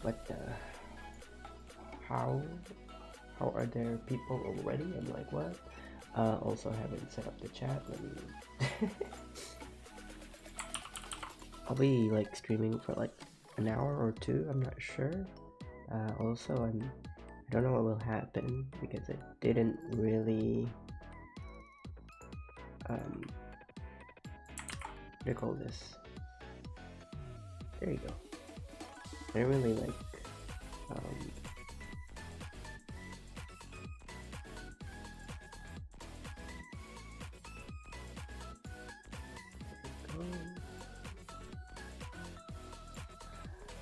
What the? How are there people already? I'm like, what? Also haven't set up the chat. Let me. I'll be like streaming for like an hour or two. I'm not sure. Also, I don't know what will happen because I didn't really what do you call this? There you go. I didn't really like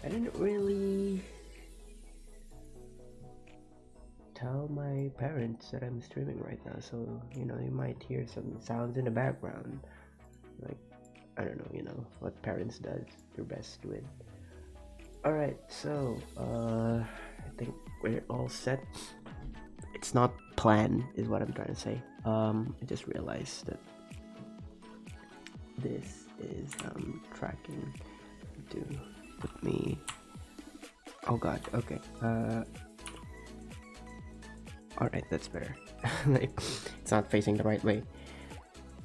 I didn't really tell my parents that I'm streaming right now, so you know, you might hear some sounds in the background. Like, I don't know, you know, what parents does their best with. Alright, so I think we're all set. It's not planned is what I'm trying to say. I just realized that this is tracking to put me. Oh god, okay. Alright, that's better. Like, it's not facing the right way.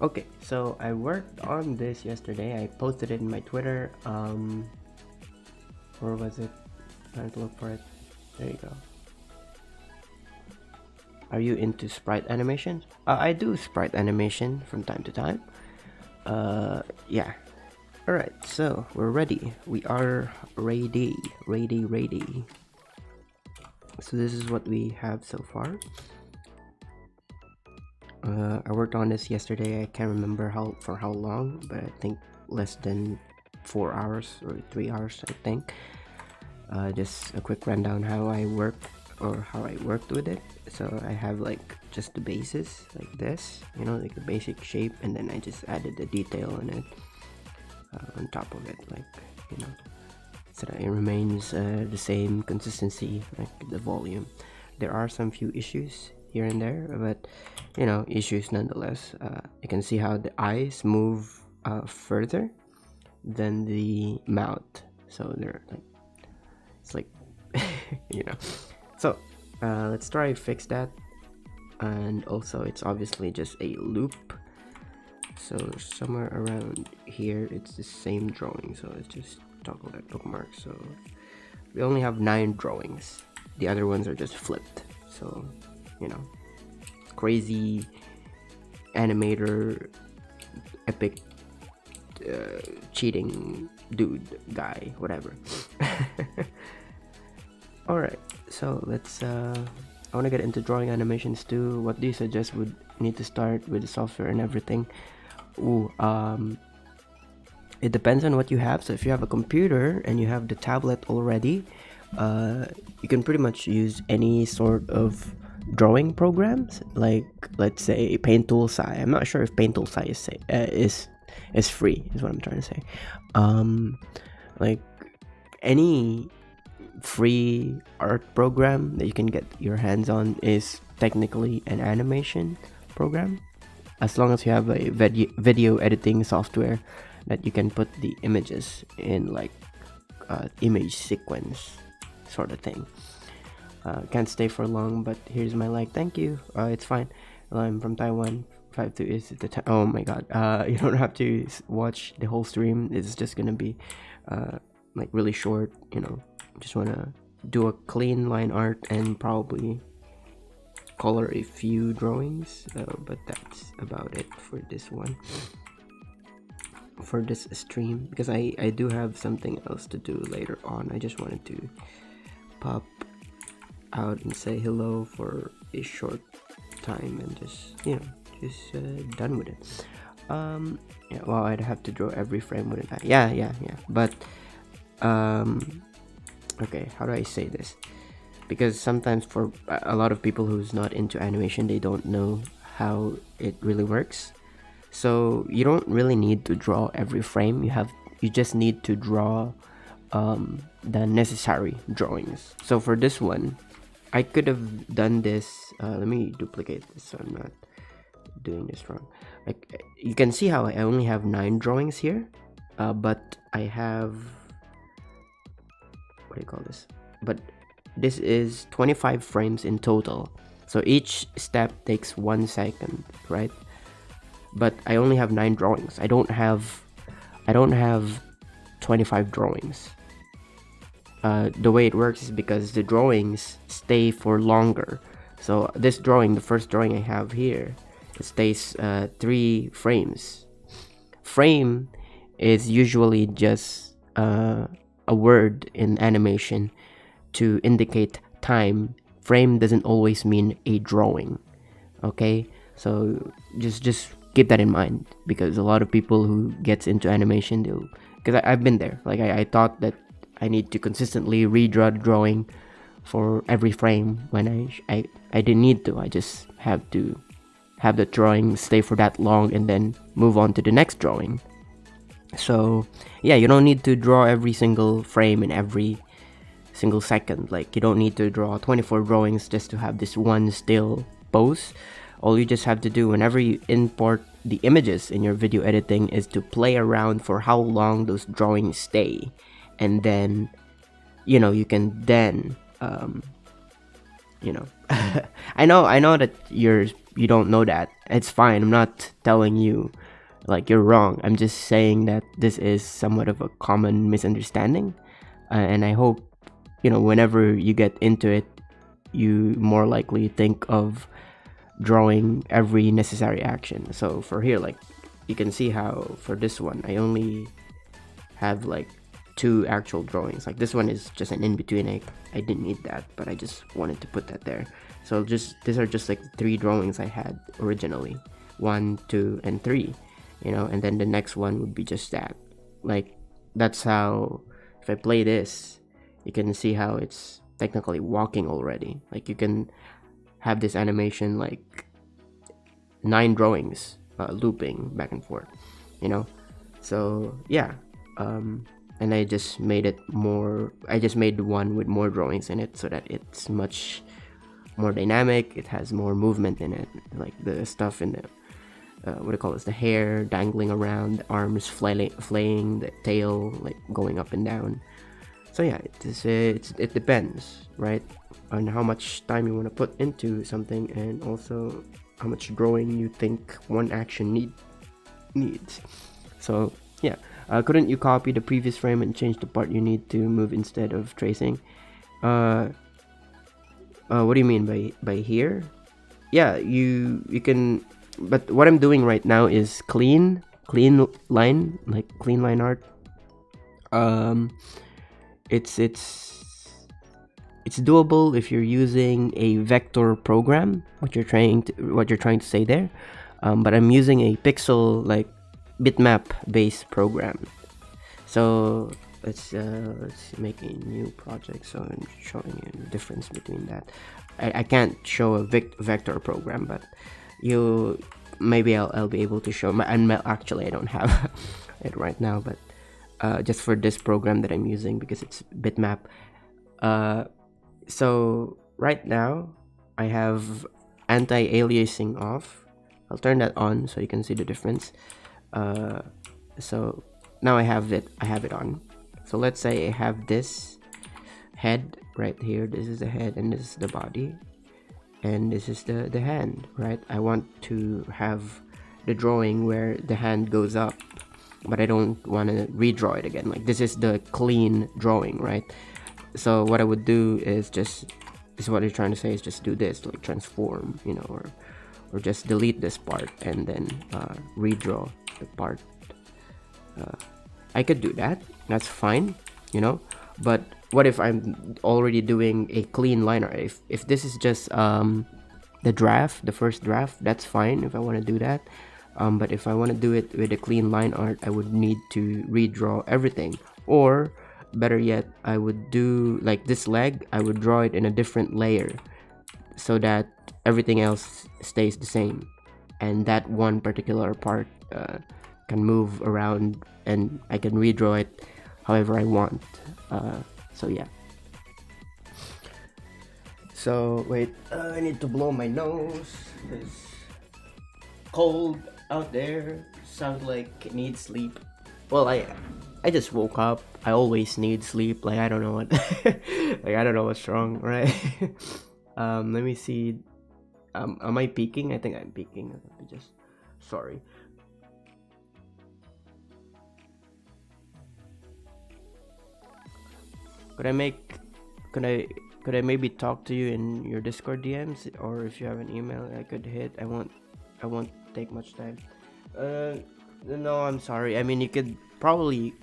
Okay, so I worked on this yesterday. I posted it in my Twitter. Where was it? Trying to look for it. There you go. Are you into sprite animations? I do sprite animation from time to time. Yeah. Alright, so we're ready. We are ready. So this is what we have so far. I worked on this yesterday. I can't remember for how long, but I think less than 4 hours or 3 hours, I think. Just a quick rundown how I worked with it. So I have like just the basis like this, you know, like the basic shape, and then I just added the detail in it on top of it, like, you know, so that it remains the same consistency, like the volume. There are some few issues here and there, but you know, issues nonetheless. You can see how the eyes move further than the mouth, so they're like, it's like you know. So let's try fix that. And also, it's obviously just a loop, so somewhere around here it's the same drawing, so let's just toggle that bookmark. So we only have 9 drawings, the other ones are just flipped. So, you know, crazy animator, epic cheating dude guy, whatever. Alright, so let's I want to get into drawing animations too. What do you suggest would need to start with the software and everything? Ooh, it depends on what you have. So if you have a computer and you have the tablet already, you can pretty much use any sort of drawing programs, like let's say Paint Tool Sai. I'm not sure if Paint Tool Sai is free, is what I'm trying to say. Like any free art program that you can get your hands on is technically an animation program, as long as you have a video editing software that you can put the images in, like image sequence sort of thing. Can't stay for long, but here's my like, thank you. It's fine. I'm from Taiwan. 5-2 is the time. Oh my god. You don't have to watch the whole stream. It's just gonna be like really short, you know. Just want to do a clean line art and probably color a few drawings, but that's about it for this one, for this stream, because I do have something else to do later on. I just wanted to pop out and say hello for a short time and just, you know, just done with it. Yeah, well, I'd have to draw every frame, wouldn't I? Yeah, but okay, how do I say this? Because sometimes for a lot of people who's not into animation, they don't know how it really works. So you don't really need to draw every frame. You just need to draw the necessary drawings. So for this one, I could have done this. Let me duplicate this so I'm not doing this wrong. Like, you can see how I only have 9 drawings here, but I have, what do you call this? but this is 25 frames in total. So each step takes 1 second, right? But I only have 9 drawings. I don't have 25 drawings. The way it works is because the drawings stay for longer. So this drawing, the first drawing I have here, it stays 3 frames. Frame is usually just a word in animation to indicate time. Frame doesn't always mean a drawing. Okay, so just keep that in mind, because a lot of people who gets into animation, they'll, because I've been there. Like I thought that I need to consistently redraw the drawing for every frame when I didn't need to. I just have to have the drawing stay for that long and then move on to the next drawing. So yeah, you don't need to draw every single frame in every single second. Like you don't need to draw 24 drawings just to have this one still pose. All you just have to do whenever you import the images in your video editing is to play around for how long those drawings stay, and then you can then I know that you don't know that. It's fine. I'm not telling you like you're wrong. I'm just saying that this is somewhat of a common misunderstanding, and I hope whenever you get into it, you more likely think of drawing every necessary action. So for here, like you can see how for this one I only have like 2 actual drawings. Like this one is just an in-between. I didn't need that, but I just wanted to put that there. So these are just like 3 drawings I had originally, 1, 2, and 3, and then the next one would be just that. Like that's how, if I play this, you can see how it's technically walking already. Like you can have this animation like 9 drawings looping back and forth, so yeah. And I just made one with more drawings in it so that it's much more dynamic. It has more movement in it, like the stuff in the what do you call this, the hair dangling around, the arms flaying, the tail like going up and down. So yeah, it depends, right, on how much time you want to put into something, and also how much drawing you think one action needs. So yeah, couldn't you copy the previous frame and change the part you need to move instead of tracing? What do you mean by here? Yeah, you can, but what I'm doing right now is clean line, like clean line art. It's doable if you're using a vector program, what you're trying to say there. But I'm using a pixel like bitmap based program. So let's make a new project. So I'm showing you the difference between that. I can't show a vector program, but maybe I'll be able to show and actually I don't have it right now, but just for this program that I'm using, because it's bitmap. So right now I have anti-aliasing off. I'll turn that on so you can see the difference. So now I have it on. So let's say I have this head right here. This is the head and this is the body, and this is the hand, right? I want to have the drawing where the hand goes up, but I don't want to redraw it again. Like this is the clean drawing, right? So what I would do is what you're trying to say is just do this, like transform, or just delete this part and then redraw the part. I could do that, that's fine, but what if I'm already doing a clean liner? If this is just the first draft, that's fine if I want to do that. But if I want to do it with a clean line art, I would need to redraw everything, or better yet, I would do like this leg, I would draw it in a different layer so that everything else stays the same, and that one particular part can move around and I can redraw it however I want. So yeah. So wait, I need to blow my nose. It's cold out there. Sounds like it needs sleep. Well, I just woke up I always need sleep. Like, I don't know what, like, I don't know what's wrong, right? Let me see. Am I peaking? I think I'm peaking. Let me just, sorry. Could I make, could I, could I maybe talk to you in your Discord DMs, or if you have an email I could hit? I won't take much time. No, I'm sorry. I mean, you could probably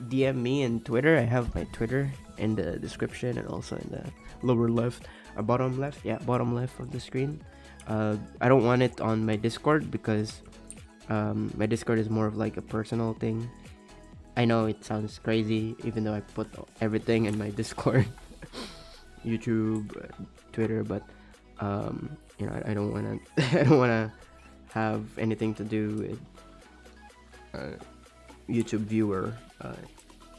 DM me in Twitter. I have my Twitter in the description and also in the lower left, bottom left. Yeah, bottom left of the screen. I don't want it on my Discord because my Discord is more of like a personal thing. I know it sounds crazy, even though I put everything in my Discord, YouTube, Twitter, but you know, I don't wanna, I don't wanna have anything to do with YouTube viewer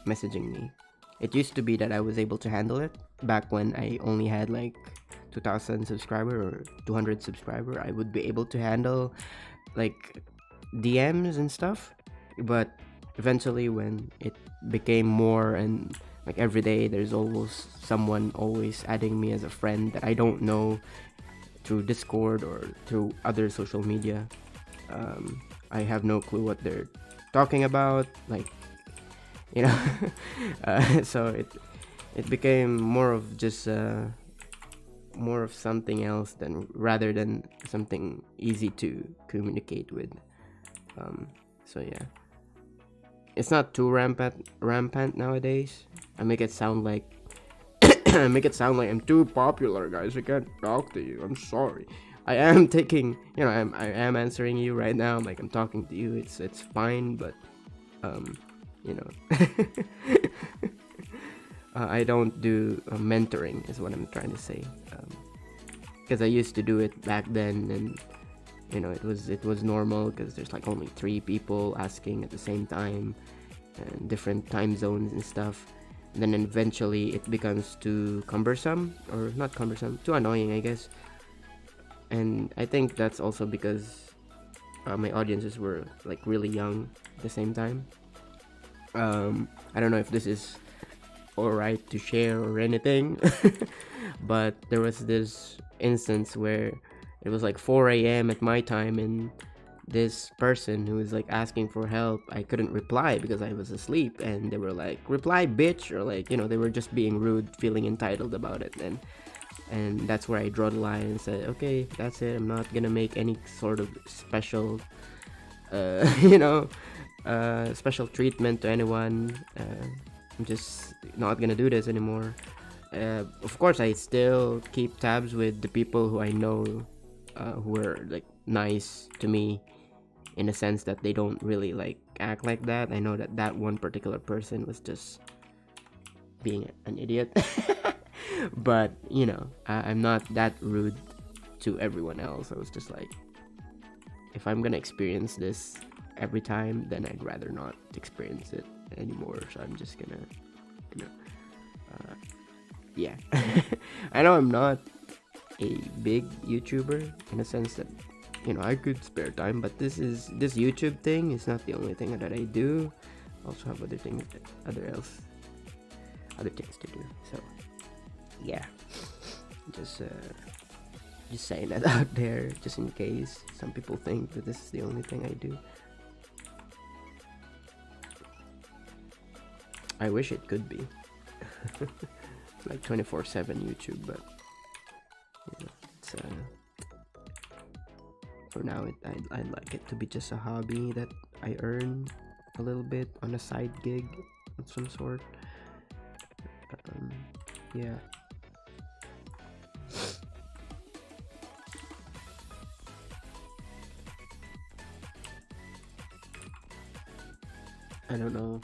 messaging me. It used to be that I was able to handle it back when I only had like 2,000 subscriber or 200 subscriber. I would be able to handle like DMs and stuff, but eventually when it became more and like every day there's almost someone always adding me as a friend that I don't know through Discord or through other social media. I have no clue what they're talking about, like, you know. So it became more of just more of something else than rather than something easy to communicate with. So yeah, it's not too rampant nowadays. I make it sound like I make it sound like I'm too popular, guys. I can't talk to you. I'm sorry. I am taking, you know, I am answering you right now. Like I'm talking to you. It's fine, but you know, I don't do mentoring is what I'm trying to say. Because I used to do it back then, and you know, it was normal because there's like only 3 people asking at the same time, and different time zones and stuff. And then eventually it becomes too cumbersome, or not cumbersome, too annoying, I guess. And I think that's also because my audiences were like really young at the same time. I don't know if this is alright to share or anything, but there was this instance where it was like 4 a.m. at my time, and this person who was like asking for help, I couldn't reply because I was asleep, and they were like, reply bitch, or like, you know, they were just being rude, feeling entitled about it. And that's where I draw the line and said, okay, that's it, I'm not gonna make any sort of special you know, special treatment to anyone. I'm just not gonna do this anymore. Of course, I still keep tabs with the people who I know, who are like nice to me, in a sense that they don't really like act like that. I know that that one particular person was just being an idiot. But you know, I'm not that rude to everyone else. I was just like, if I'm gonna experience this every time, then I'd rather not experience it anymore. So I'm just gonna, you know, yeah. I know I'm not a big YouTuber in a sense that, you know, I could spare time, but this YouTube thing is not the only thing that I do. I also have other things, other things to do. So yeah, just saying that out there, just in case some people think that this is the only thing I do. I wish it could be. Like 24/7 YouTube, but you know, it's for now I'd like it to be just a hobby that I earn a little bit on a side gig of some sort. Yeah. I don't know.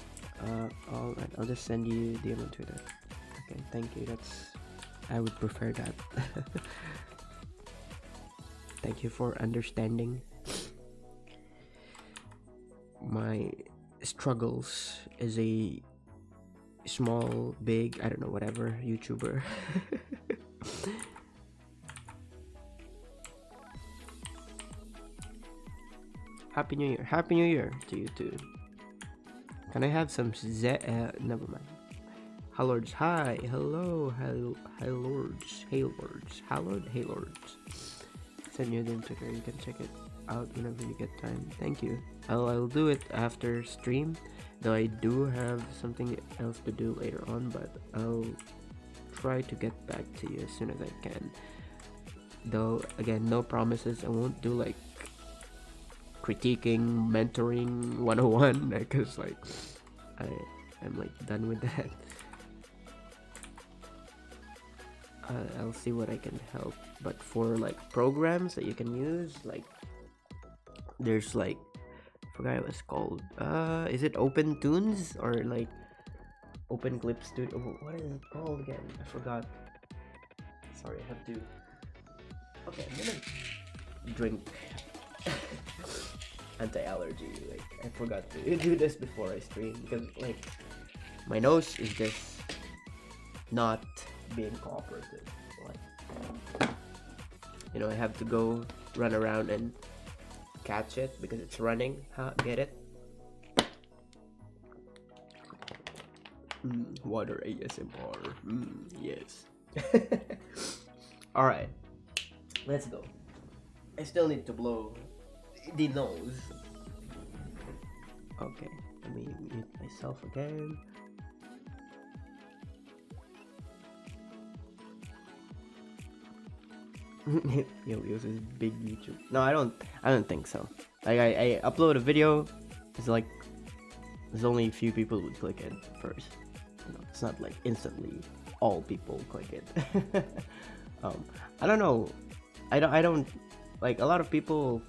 I'll just send you DM on Twitter. Okay, thank you. I would prefer that. Thank you for understanding my struggles as a small, big, I don't know, whatever YouTuber. Happy New Year. Happy New Year to you too. Can I have some never mind. Hi lords, hi, hello, hi lords, hey lords, hallowed, hey lords. Send you the Twitter, you can check it out whenever you get time. Thank you. I'll do it after stream, though I do have something else to do later on, but I'll try to get back to you as soon as I can. Though again, no promises. I won't do like critiquing, mentoring 101 because like I'm like done with that. I'll see what I can help, but for like programs that you can use, like there's like I forgot what it's called. Is it Open Tunes or like Open Clip Studio? What is it called again? I forgot. Sorry, I have to. Okay, I'm gonna drink anti-allergy. Like I forgot to do this before I stream because like my nose is just not being cooperative. Like, you know, I have to go run around and catch it because it's running. Huh? Get it? Water ASMR. Yes. Alright. Let's go. I still need to blow the nose. Okay. Let me mute myself again. Yo, uses big YouTube. No, I don't think so. Like I upload a video, it's like there's only a few people who click it first. You know, it's not like instantly all people click it. I don't know. I don't like a lot of people.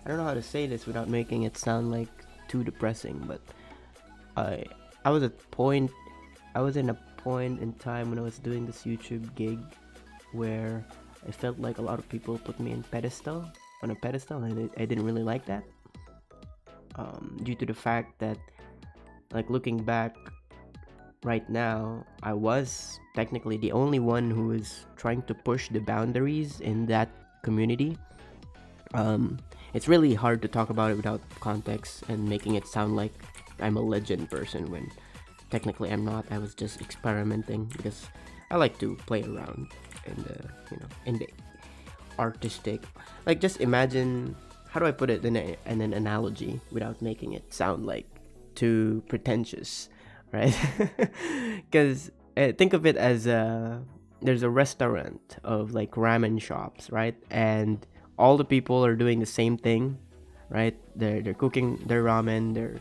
I don't know how to say this without making it sound like too depressing, but I was in a point in time when I was doing this YouTube gig where I felt like a lot of people put me on a pedestal, and I didn't really like that, due to the fact that, like, looking back right now, I was technically the only one who was trying to push the boundaries in that community. It's really hard to talk about it without context and making it sound like I'm a legend person when technically I'm not. I was just experimenting because I like to play around in the artistic, like, just imagine, how do I put it in an analogy without making it sound like too pretentious, right? Because think of it as there's a restaurant of like ramen shops, right? And all the people are doing the same thing, right? They're cooking their ramen, they're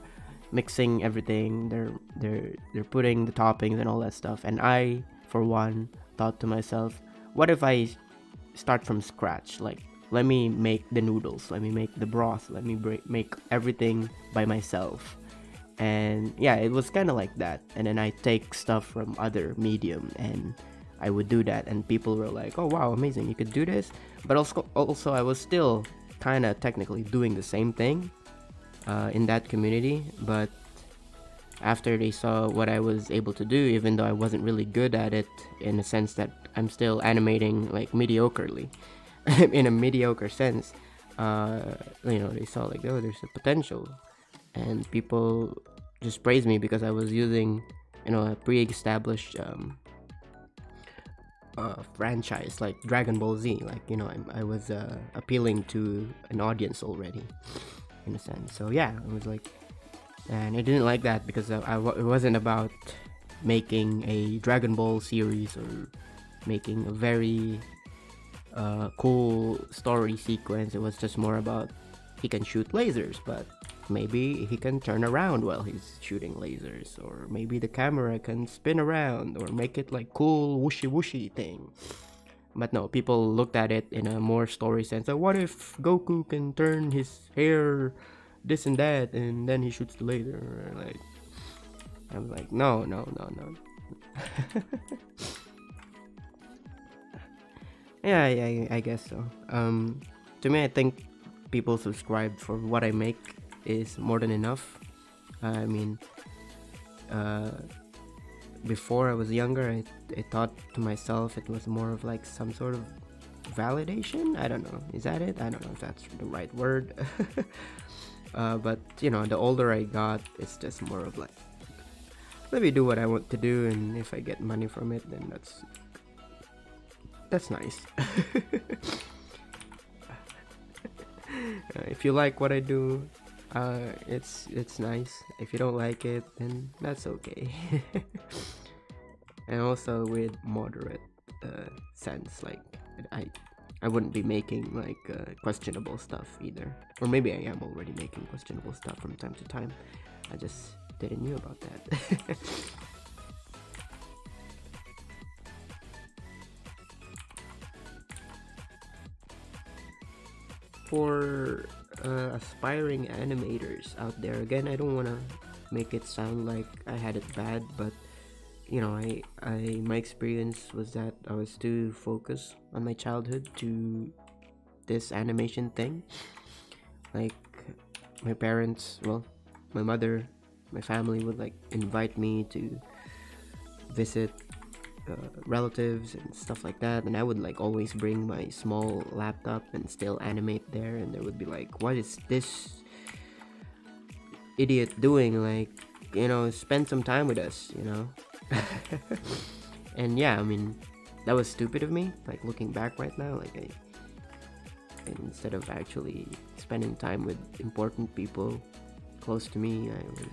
mixing everything, they're putting the toppings and all that stuff, and I, for one, thought to myself, what if I start from scratch? Like, let me make the noodles, let me make the broth, let me make everything by myself. And yeah, it was kind of like that. And then I take stuff from other medium and I would do that, and people were like, oh wow, amazing, you could do this. But also I was still kind of technically doing the same thing in that community. But after they saw what I was able to do, even though I wasn't really good at it, in the sense that I'm still animating like mediocrely, in a mediocre sense, they saw like, oh, there's a potential, and people just praised me because I was using, a pre-established franchise like Dragon Ball Z. Like, I was appealing to an audience already, in a sense. So yeah, it was like. And I didn't like that because it wasn't about making a Dragon Ball series or making a very cool story sequence. It was just more about, he can shoot lasers, but maybe he can turn around while he's shooting lasers, or maybe the camera can spin around or make it like cool whooshy whooshy thing. But no, people looked at it in a more story sense. Like, what if Goku can turn his hair this and that, and then he shoots the laser? Like, I'm like, no. Yeah, I guess so. To me, I think people subscribe for what I make is more than enough. I mean, before I was younger, I thought to myself it was more of like some sort of validation. I don't know. Is that it? I don't know if that's the right word. But the older I got, it's just more of like, let me do what I want to do, and if I get money from it, then that's nice. If you like what I do, it's nice. If you don't like it, then that's okay. And also with moderate sense, like I I wouldn't be making like questionable stuff either, or maybe I am already making questionable stuff from time to time. I just didn't knew about that. For aspiring animators out there, again, I don't want to make it sound like I had it bad, but I my experience was that I was too focused on my childhood to this animation thing. Like my parents, well, my mother, my family would like invite me to visit relatives and stuff like that, and I would like always bring my small laptop and still animate there, and they would be like, what is this idiot doing? Like, spend some time with us. And yeah, I mean, that was stupid of me, like looking back right now. Like instead of actually spending time with important people close to me, I was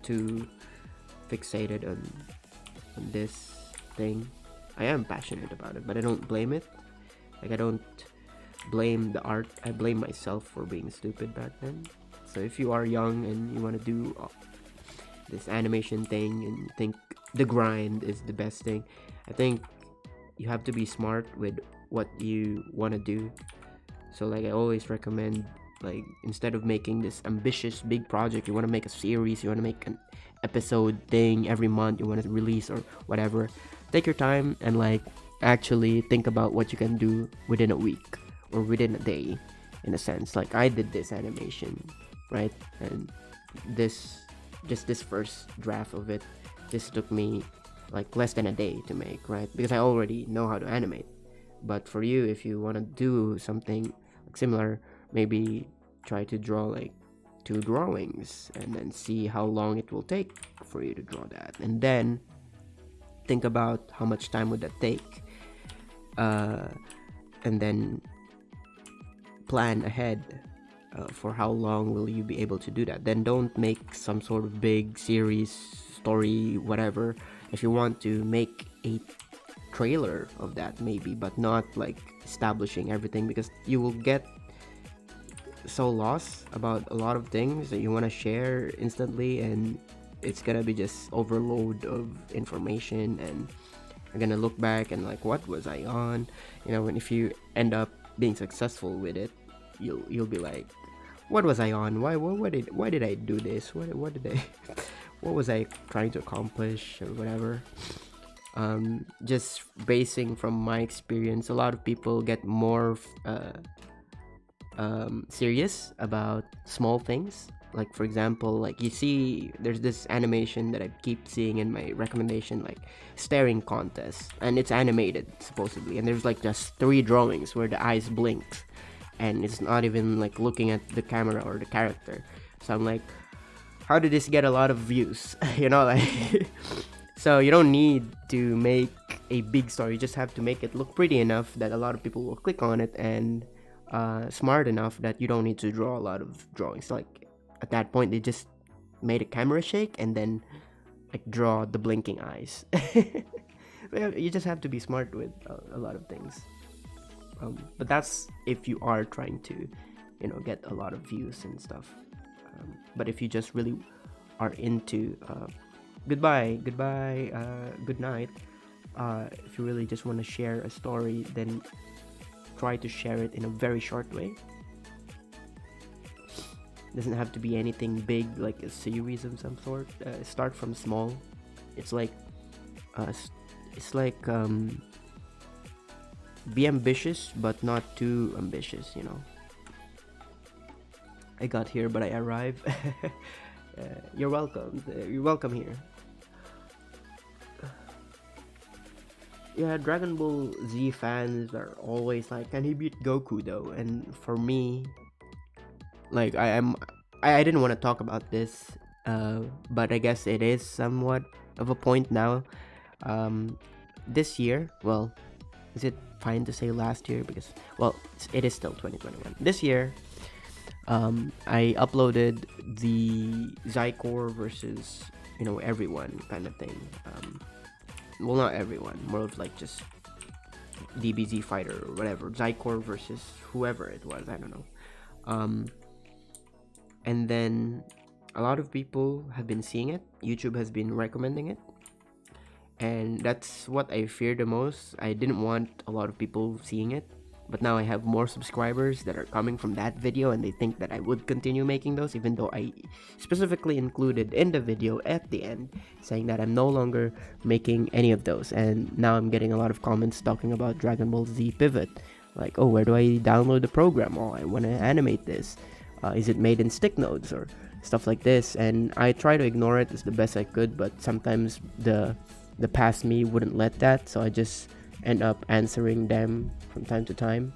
too fixated on this thing. I am passionate about it, but I don't blame it. Like, I don't blame the art, I blame myself for being stupid back then. So if you are young and you want to do this animation thing and you think the grind is the best thing, I think you have to be smart with what you want to do. So like I always recommend, like, instead of making this ambitious big project, you want to make a series, you want to make an episode thing every month, you want to release or whatever, take your time and like actually think about what you can do within a week or within a day, in a sense. Like I did this animation, right? And this first draft of it just took me like less than a day to make, right? Because I already know how to animate. But for you, if you want to do something like similar, maybe try to draw like 2 drawings and then see how long it will take for you to draw that, and then think about how much time would that take, and then plan ahead for how long will you be able to do that. Then don't make some sort of big series, story, whatever. If you want to make a trailer of that, maybe, but not like establishing everything, because you will get so lost about a lot of things that you want to share instantly, and it's gonna be just overload of information, and you're gonna look back and like, what was I on? And if you end up being successful with it, you'll be like, what was I on? Why did I do this? What did I what was I trying to accomplish or whatever? Just basing from my experience, a lot of people get more serious about small things. Like for example, like you see there's this animation that I keep seeing in my recommendation, like staring contest, and it's animated supposedly, and there's like just 3 drawings where the eyes blink and it's not even like looking at the camera or the character. So I'm like, how did this get a lot of views? Like so you don't need to make a big story, you just have to make it look pretty enough that a lot of people will click on it, and smart enough that you don't need to draw a lot of drawings. Like at that point they just made a camera shake and then like draw the blinking eyes. You just have to be smart with a lot of things, but that's if you are trying to get a lot of views and stuff. But if you just really are into good night, if you really just want to share a story, then try to share it in a very short way. Doesn't have to be anything big like a series of some sort. Start from small. It's like be ambitious but not too ambitious. I got here but I arrived. You're welcome here. Yeah, Dragon Ball Z fans are always like, can he beat Goku though? And for me, like I didn't want to talk about this, but I guess it is somewhat of a point now. This year, well, is it fine to say last year? Because, well, it is still 2021. This year, I uploaded the Zycore versus, everyone kind of thing. Well, not everyone, more of like just DBZ fighter or whatever. Zycore versus whoever it was, I don't know. And then a lot of people have been seeing it. YouTube has been recommending it. And that's what I fear the most. I didn't want a lot of people seeing it, but now I have more subscribers that are coming from that video, and they think that I would continue making those, even though I specifically included in the video at the end saying that I'm no longer making any of those. And now I'm getting a lot of comments talking about Dragon Ball Z Pivot, like, oh, where do I download the program? Oh, I want to animate this. Is it made in stick nodes or stuff like this? And I try to ignore it as the best I could, but sometimes the past me wouldn't let that, so I just end up answering them from time to time.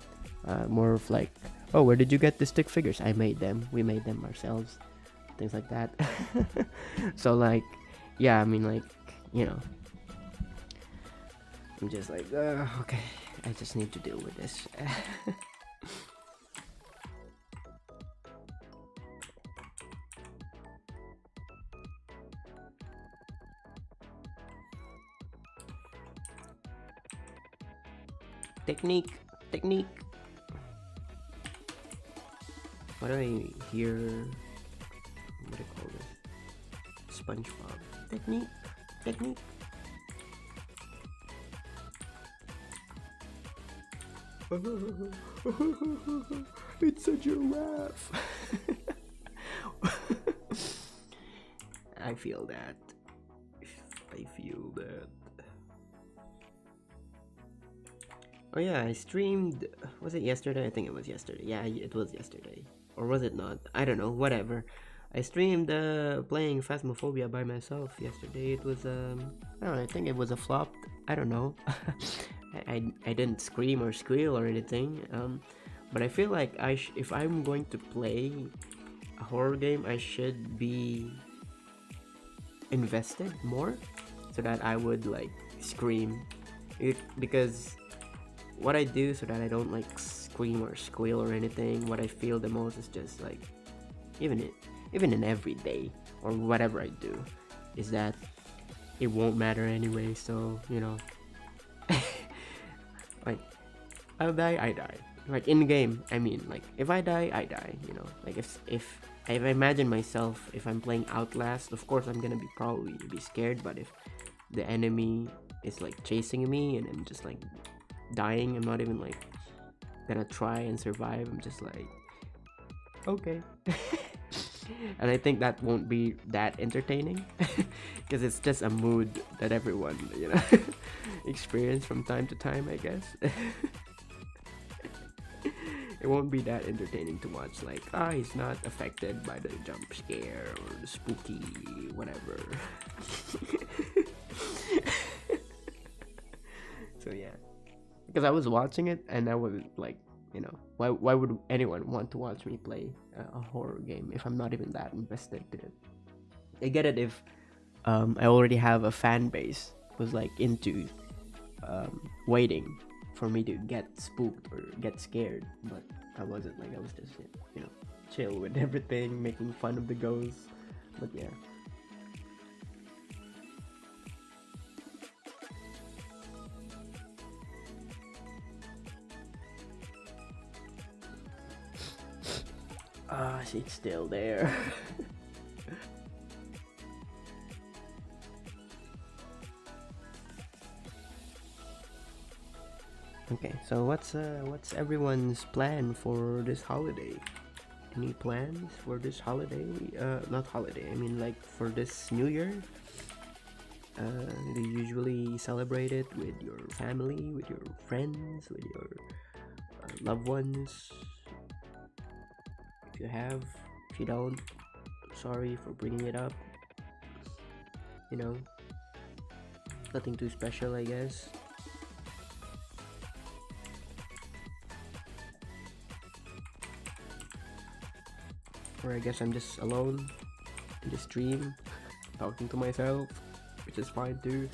More of like, oh, where did you get the stick figures? I made them. We made them ourselves. Things like that. So like, yeah, I mean, like, I'm just like, okay, I just need to deal with this. Technique. What do I hear? What do I call this? SpongeBob. Technique. It's a giraffe. I feel that. Oh yeah, I streamed. Was it yesterday? I think it was yesterday. Yeah, it was yesterday. Or was it not? I don't know. Whatever. I streamed playing Phasmophobia by myself yesterday. It was I don't know. I think it was a flop. I don't know. I didn't scream or squeal or anything. But I feel like if I'm going to play a horror game, I should be invested more, so that I would like scream. Because what I do so that I don't like scream or squeal or anything, what I feel the most is just like, even in every day or whatever I do, is that it won't matter anyway. So like, I'll die, I die. Like in game, I mean, like if I die, I die. Like if I imagine myself, if I'm playing Outlast, of course I'm gonna probably be scared. But if the enemy is like chasing me and I'm just like dying, I'm not even like gonna try and survive. I'm just like, okay. And I think that won't be that entertaining, because it's just a mood that everyone experience from time to time, I guess. It won't be that entertaining to watch, like, he's not affected by the jump scare or the spooky whatever. So yeah, because I was watching it and I was like, why would anyone want to watch me play a horror game if I'm not even that invested in it? I get it if I already have a fan base who's like into waiting for me to get spooked or get scared, but I wasn't. Like, I was just chill with everything, making fun of the ghosts. But yeah. It's still there. Okay, so what's everyone's plan for this holiday? Any plans for this holiday? Not holiday. I mean, like, for this New Year. Do you usually celebrate it with your family, with your friends, with your loved ones? If you have, if you don't, sorry for bringing it up. Nothing too special, I guess. or I guess I'm just alone in the stream, talking to myself, which is fine too.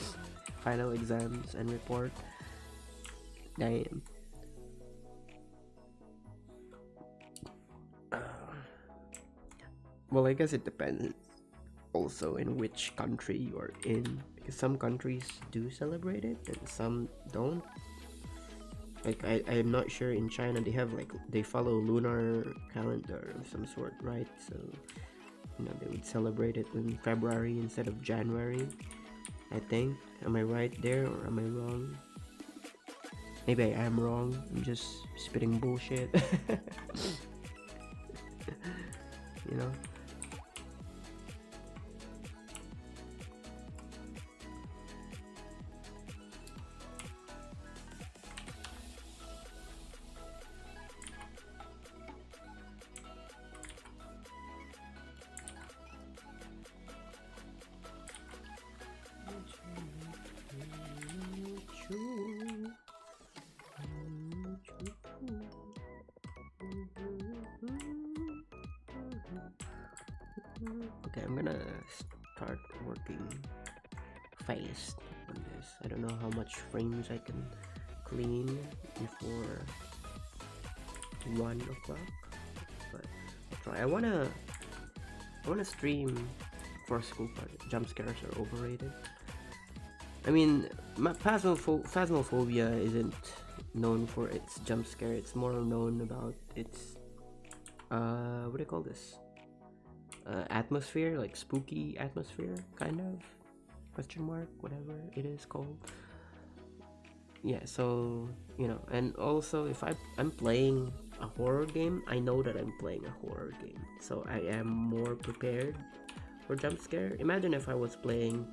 Final exams and report. Damn. Well, I guess it depends also in which country you're in, because some countries do celebrate it and some don't. Like I'm not sure in China they have like they follow lunar calendar of some sort, right? So they would celebrate it in February instead of January, I think. Am I right there or am I wrong? Maybe I am wrong. I'm just spitting bullshit. you know Okay, I'm gonna start working fast on this. I don't know how much frames I can clean before 1 o'clock, but I'll try. I wanna stream for school project. Jump scares are overrated. I mean, Phasmophobia isn't known for its jump scare. It's more known about its what do you call this? Atmosphere, like spooky atmosphere, kind of, question mark, whatever it is called. Yeah, so and also if I'm playing a horror game, I know that I'm playing a horror game, so I am more prepared for jump scare. Imagine if I was playing,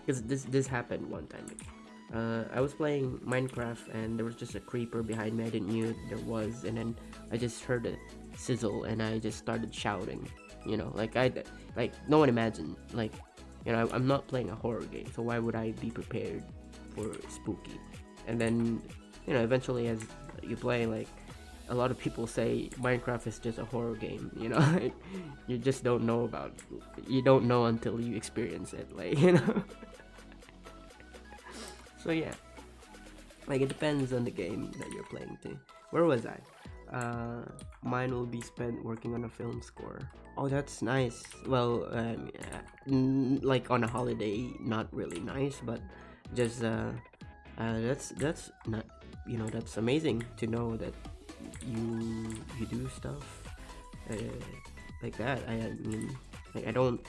because this happened one time. I was playing Minecraft and there was just a creeper behind me. I didn't knew there was, and then I just heard a sizzle and I just started shouting. Like no one imagined. Like, I'm not playing a horror game, so why would I be prepared for spooky? And then, eventually as you play, like a lot of people say Minecraft is just a horror game. You just don't know you don't know until you experience it. Like So yeah, like it depends on the game that you're playing too. Where was I? Mine will be spent working on a film score. Oh, that's nice. Well, like on a holiday, not really nice, but just that's not, that's amazing to know that you do stuff like that. I mean, like I don't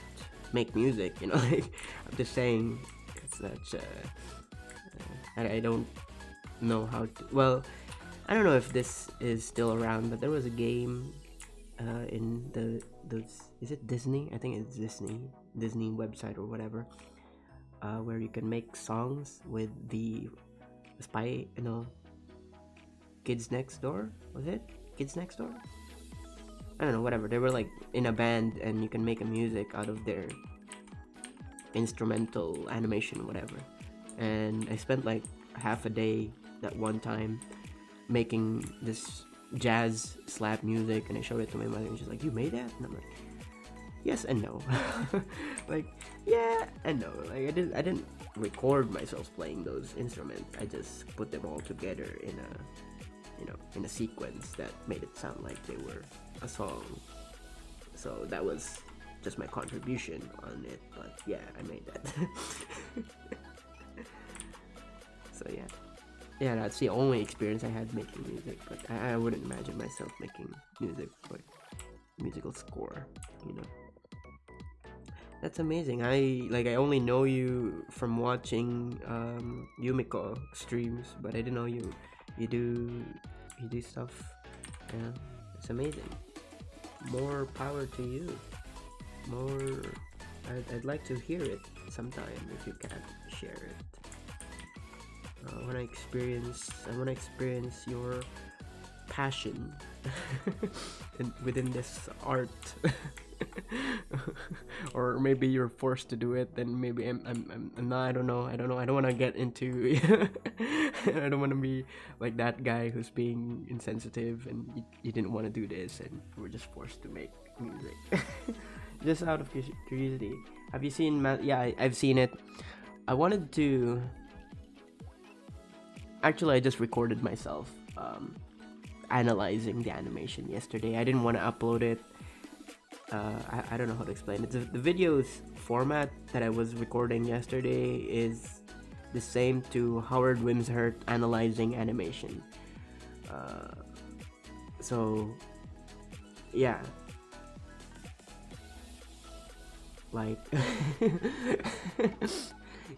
make music, like I'm just saying it's such I don't know how to. Well, I don't know if this is still around, but there was a game in is it Disney? I think it's Disney website or whatever, where you can make songs with the spy, Kids Next Door. Was it Kids Next Door? I don't know, whatever. They were like in a band, and you can make a music out of their instrumental animation, whatever. And I spent like half a day that one time making this jazz slap music, and I showed it to my mother, and she's like, "You made that?" And I'm like, "Yes and no." Like, yeah and no. Like I didn't record myself playing those instruments. I just put them all together in a sequence that made it sound like they were a song. So that was just my contribution on it, but yeah, I made that. So yeah, that's the only experience I had making music, but I wouldn't imagine myself making music, like musical score. That's amazing. I only know you from watching Yumiko streams, but I didn't know you do stuff. Yeah, it's amazing. More power to you. More. I'd like to hear it sometime if you can share it. I want to experience your passion within this art. Or maybe you're forced to do it, then maybe I'm not, I don't know, I don't want to get into I don't want to be like that guy who's being insensitive and you didn't want to do this and we're just forced to make music. Just out of curiosity, have you seen yeah, I've seen it. I wanted to actually, I just recorded myself analyzing the animation yesterday. I didn't want to upload it. I don't know how to explain it. The video's format that I was recording yesterday is the same to Howard Wimshurst analyzing animation. So yeah, like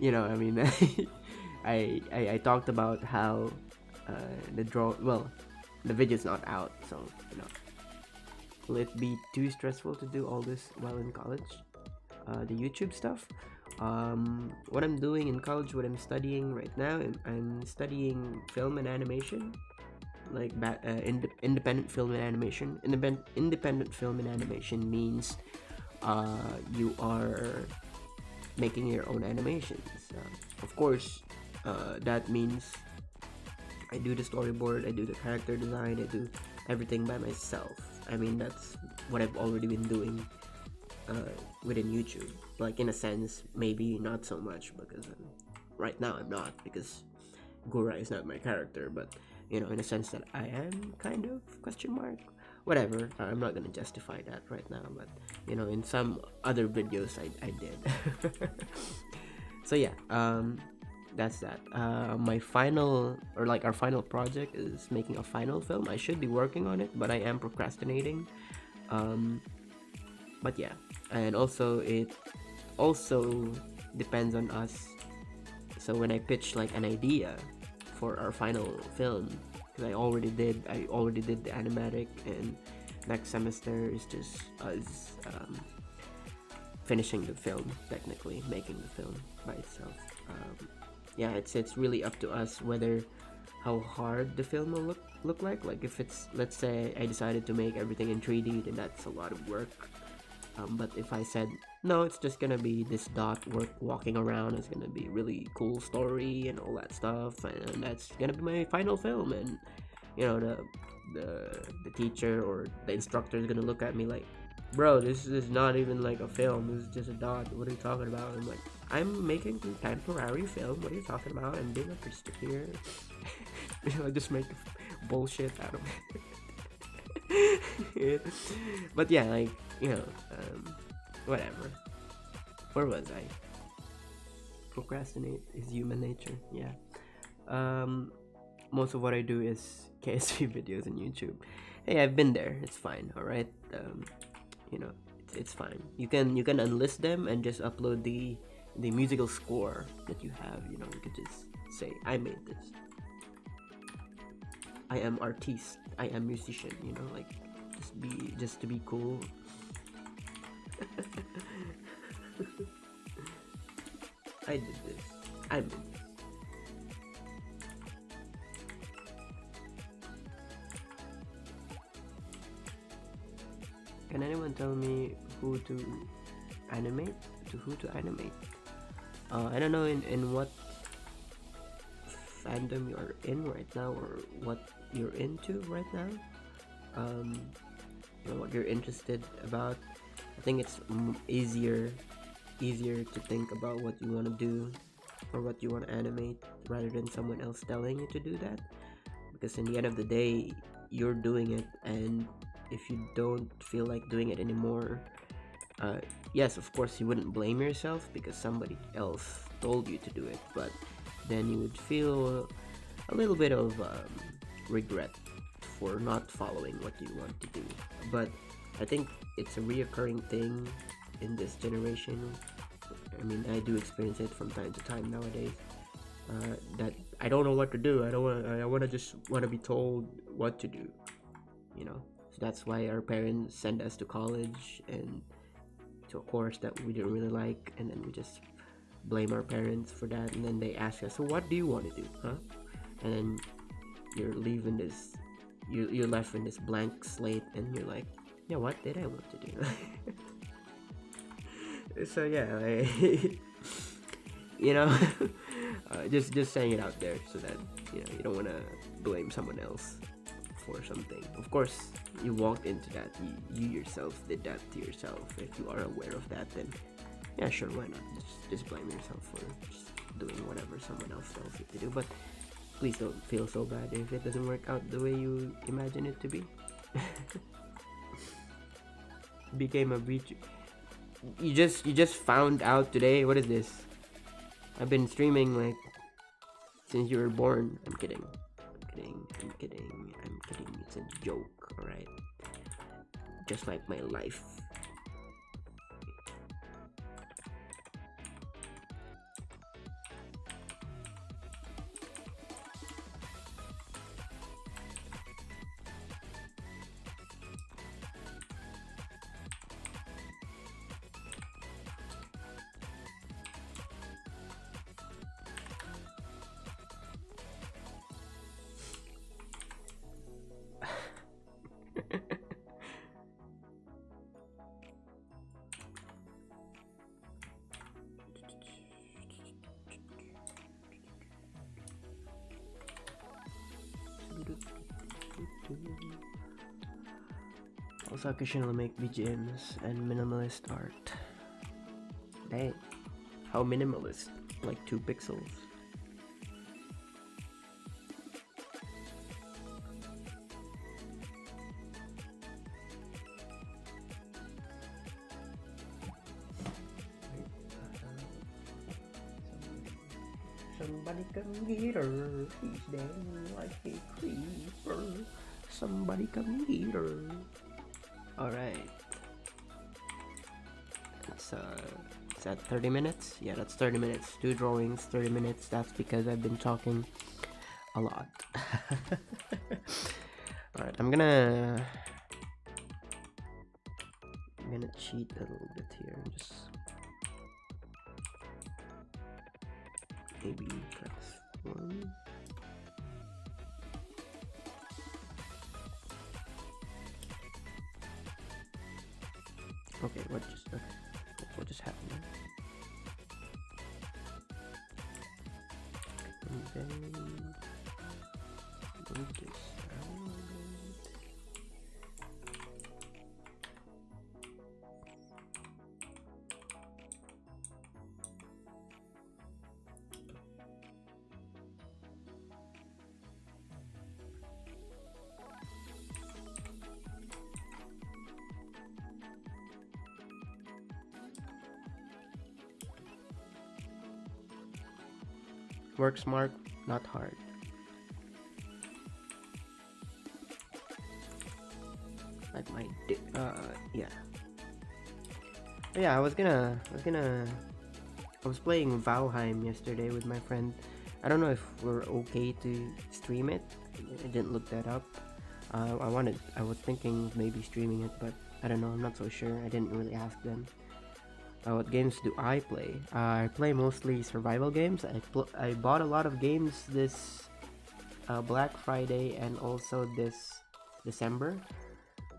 I mean, I talked about how the video's not out, so will it be too stressful to do all this while in college? The YouTube stuff. What I'm doing in college, what I'm studying right now, I'm studying film and animation, like independent film and animation. Independent film and animation means you are making your own animations. Of course, that means I do the storyboard, I do the character design, I do everything by myself. I mean, that's what I've already been doing within YouTube. Like, in a sense, maybe not so much, because right now I'm not, because Gura is not my character, but in a sense that I am, kind of, question mark. Whatever, I'm not gonna justify that right now, but in some other videos I did. So yeah, that's that. My final, or like our final project, is making a final film. I should be working on it, but I am procrastinating. But yeah, and also it also depends on us. So when I pitch like an idea for our final film, because I already did the animatic, and next semester is just us finishing the film, technically making the film by itself. Yeah, it's really up to us whether how hard the film will look like. Like, if it's, let's say I decided to make everything in 3D, then that's a lot of work. But if I said no, it's just gonna be this dot walking around, it's gonna be really cool story and all that stuff, and that's gonna be my final film, and the teacher or the instructor is gonna look at me like, bro, this is not even like a film, this is just a dot, what are you talking about? I'm like, I'm making contemporary film, what are you talking about? I'm being artistic here. I just make bullshit out of it. But yeah, like, whatever. Where was I? Procrastinate is human nature. Yeah. Most of what I do is KSV videos on YouTube. Hey, I've been there. It's fine. All right. It's fine. You can unlist them and just upload the musical score that you have. You could just say, I made this. I am artiste. I am musician. Like, just to be cool. I did this. I did this. Can anyone tell me who to animate? Who to animate? I don't know in what fandom you're in right now, or what you're into right now. What you're interested about. I think it's easier to think about what you want to do or what you want to animate, rather than someone else telling you to do that, because in the end of the day, you're doing it, and if you don't feel like doing it anymore, yes, of course you wouldn't blame yourself because somebody else told you to do it, but then you would feel a little bit of regret for not following what you want to do. But I think it's a reoccurring thing in this generation. I mean, I do experience it from time to time nowadays. That I don't know what to do. I want to be told what to do. So that's why our parents send us to college and to a course that we didn't really like, and then we just blame our parents for that. And then they ask us, "So what do you want to do, huh?" And then you're leaving this. You're left in this blank slate, and you're like, yeah, what did I want to do? So yeah, you know, just saying it out there so that you don't want to blame someone else for something. Of course, you walked into that. You yourself did that to yourself. If you are aware of that, then yeah, sure, why not? Just blame yourself for just doing whatever someone else tells you to do. But please don't feel so bad if it doesn't work out the way you imagine it to be. Became a beach. You just found out today. What is this? I've been streaming like since you were born. I'm kidding. I'm kidding. I'm kidding. I'm kidding. It's a joke, alright? Just like my life. Also, occasionally make BGMs and minimalist art. Dang, how minimalist? Like 2 pixels. Somebody come get her. He's down like a creeper. Somebody come get her. Alright. Is that 30 minutes? Yeah, that's 30 minutes. 2 drawings, 30 minutes. That's because I've been talking a lot. Alright, I'm gonna cheat a little bit here. Just maybe transform. Okay, what just happened there? And then move this around. Work smart, not hard. Like my yeah. Yeah, I was playing Valheim yesterday with my friend. I don't know if we're okay to stream it. I didn't look that up. I was thinking maybe streaming it, but I don't know. I'm not so sure. I didn't really ask them. What games do I play? I play mostly survival games. I bought a lot of games this Black Friday and also this December.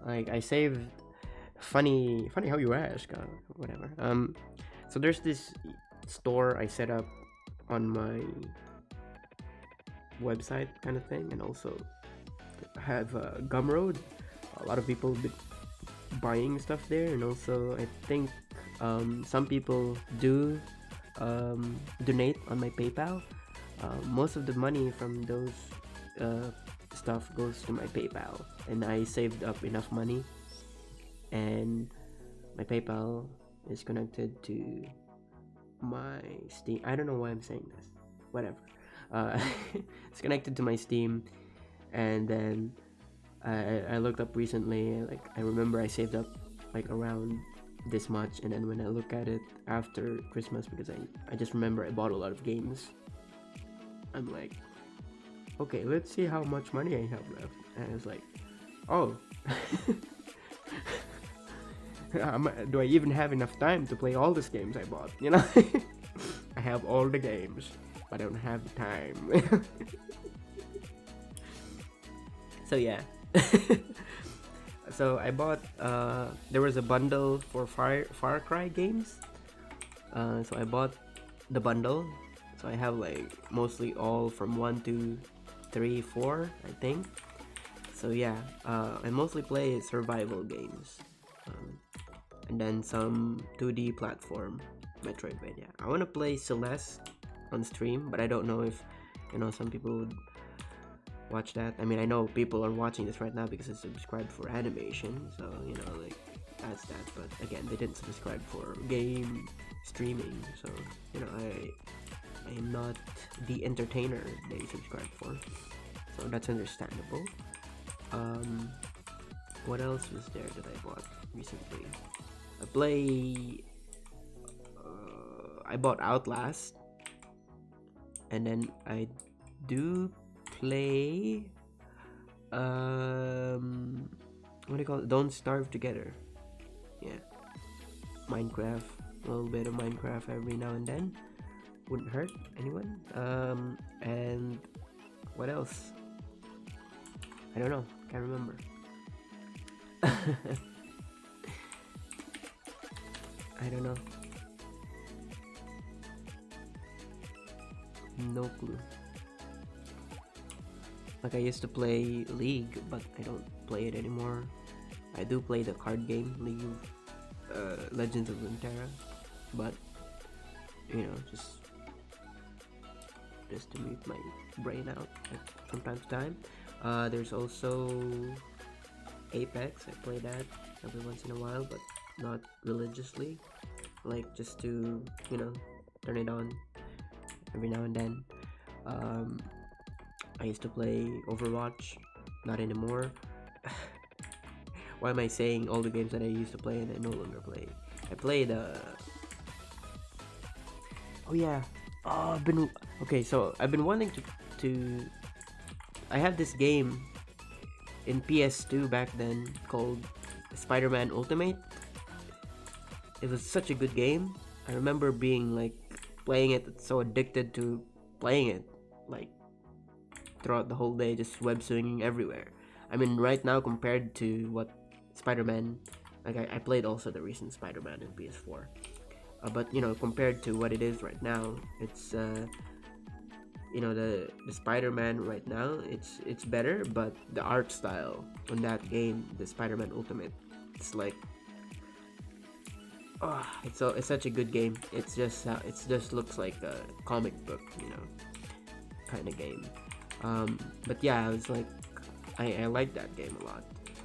Like I saved. Funny how you ask. Whatever. So there's this store I set up on my website kind of thing, and also have Gumroad. A lot of people been buying stuff there, and also I think some people do donate on my PayPal. Most of the money from those stuff goes to my PayPal, and I saved up enough money, and my PayPal is connected to my Steam. I don't know why I'm saying this. Whatever. It's connected to my Steam, and then I looked up recently. Like I remember I saved up like around this much, and then when I look at it after Christmas, because I just remember I bought a lot of games, I'm like, okay, let's see how much money I have left. And it's like, oh, do I even have enough time to play all these games I bought? You know, I have all the games, but I don't have the time. So yeah. So I bought there was a bundle for Far Cry games. So I bought the bundle. So I have like mostly all from 1 to 3, 4, I think. So yeah, I mostly play survival games, and then some 2D platform Metroidvania. I want to play Celeste on stream, but I don't know if some people would watch that. I mean, I know people are watching this right now because it's subscribed for animation, so like that's that. But again, they didn't subscribe for game streaming, so I'm not the entertainer they subscribe for, so that's understandable. What else was there that I bought recently? I bought Outlast, and then I do play what do you call it? Don't Starve Together. Yeah, Minecraft. A little bit of Minecraft every now and then wouldn't hurt anyone. And what else? I don't know. Can't remember. I don't know. No clue. Like, I used to play League, but I don't play it anymore. I do play the card game League of Legends of Runeterra, but just to mute my brain out from time to time. There's also Apex. I play that every once in a while, but not religiously. Like, just to turn it on every now and then. I used to play Overwatch, not anymore. Why am I saying all the games that I used to play and I no longer play? I played oh yeah. So I've been wanting to I had this game in PS2 back then called Spider-Man Ultimate. It was such a good game. I remember being like playing it, so addicted to playing it, like throughout the whole day, just web swinging everywhere. I mean, right now compared to what Spider-Man, like I played also the recent Spider-Man in PS4, but compared to what it is right now, it's the Spider-Man right now, it's better, but the art style on that game, the Spider-Man Ultimate, it's like, it's such a good game. It just looks like a comic book, kind of game. But yeah, I was like, I like that game a lot,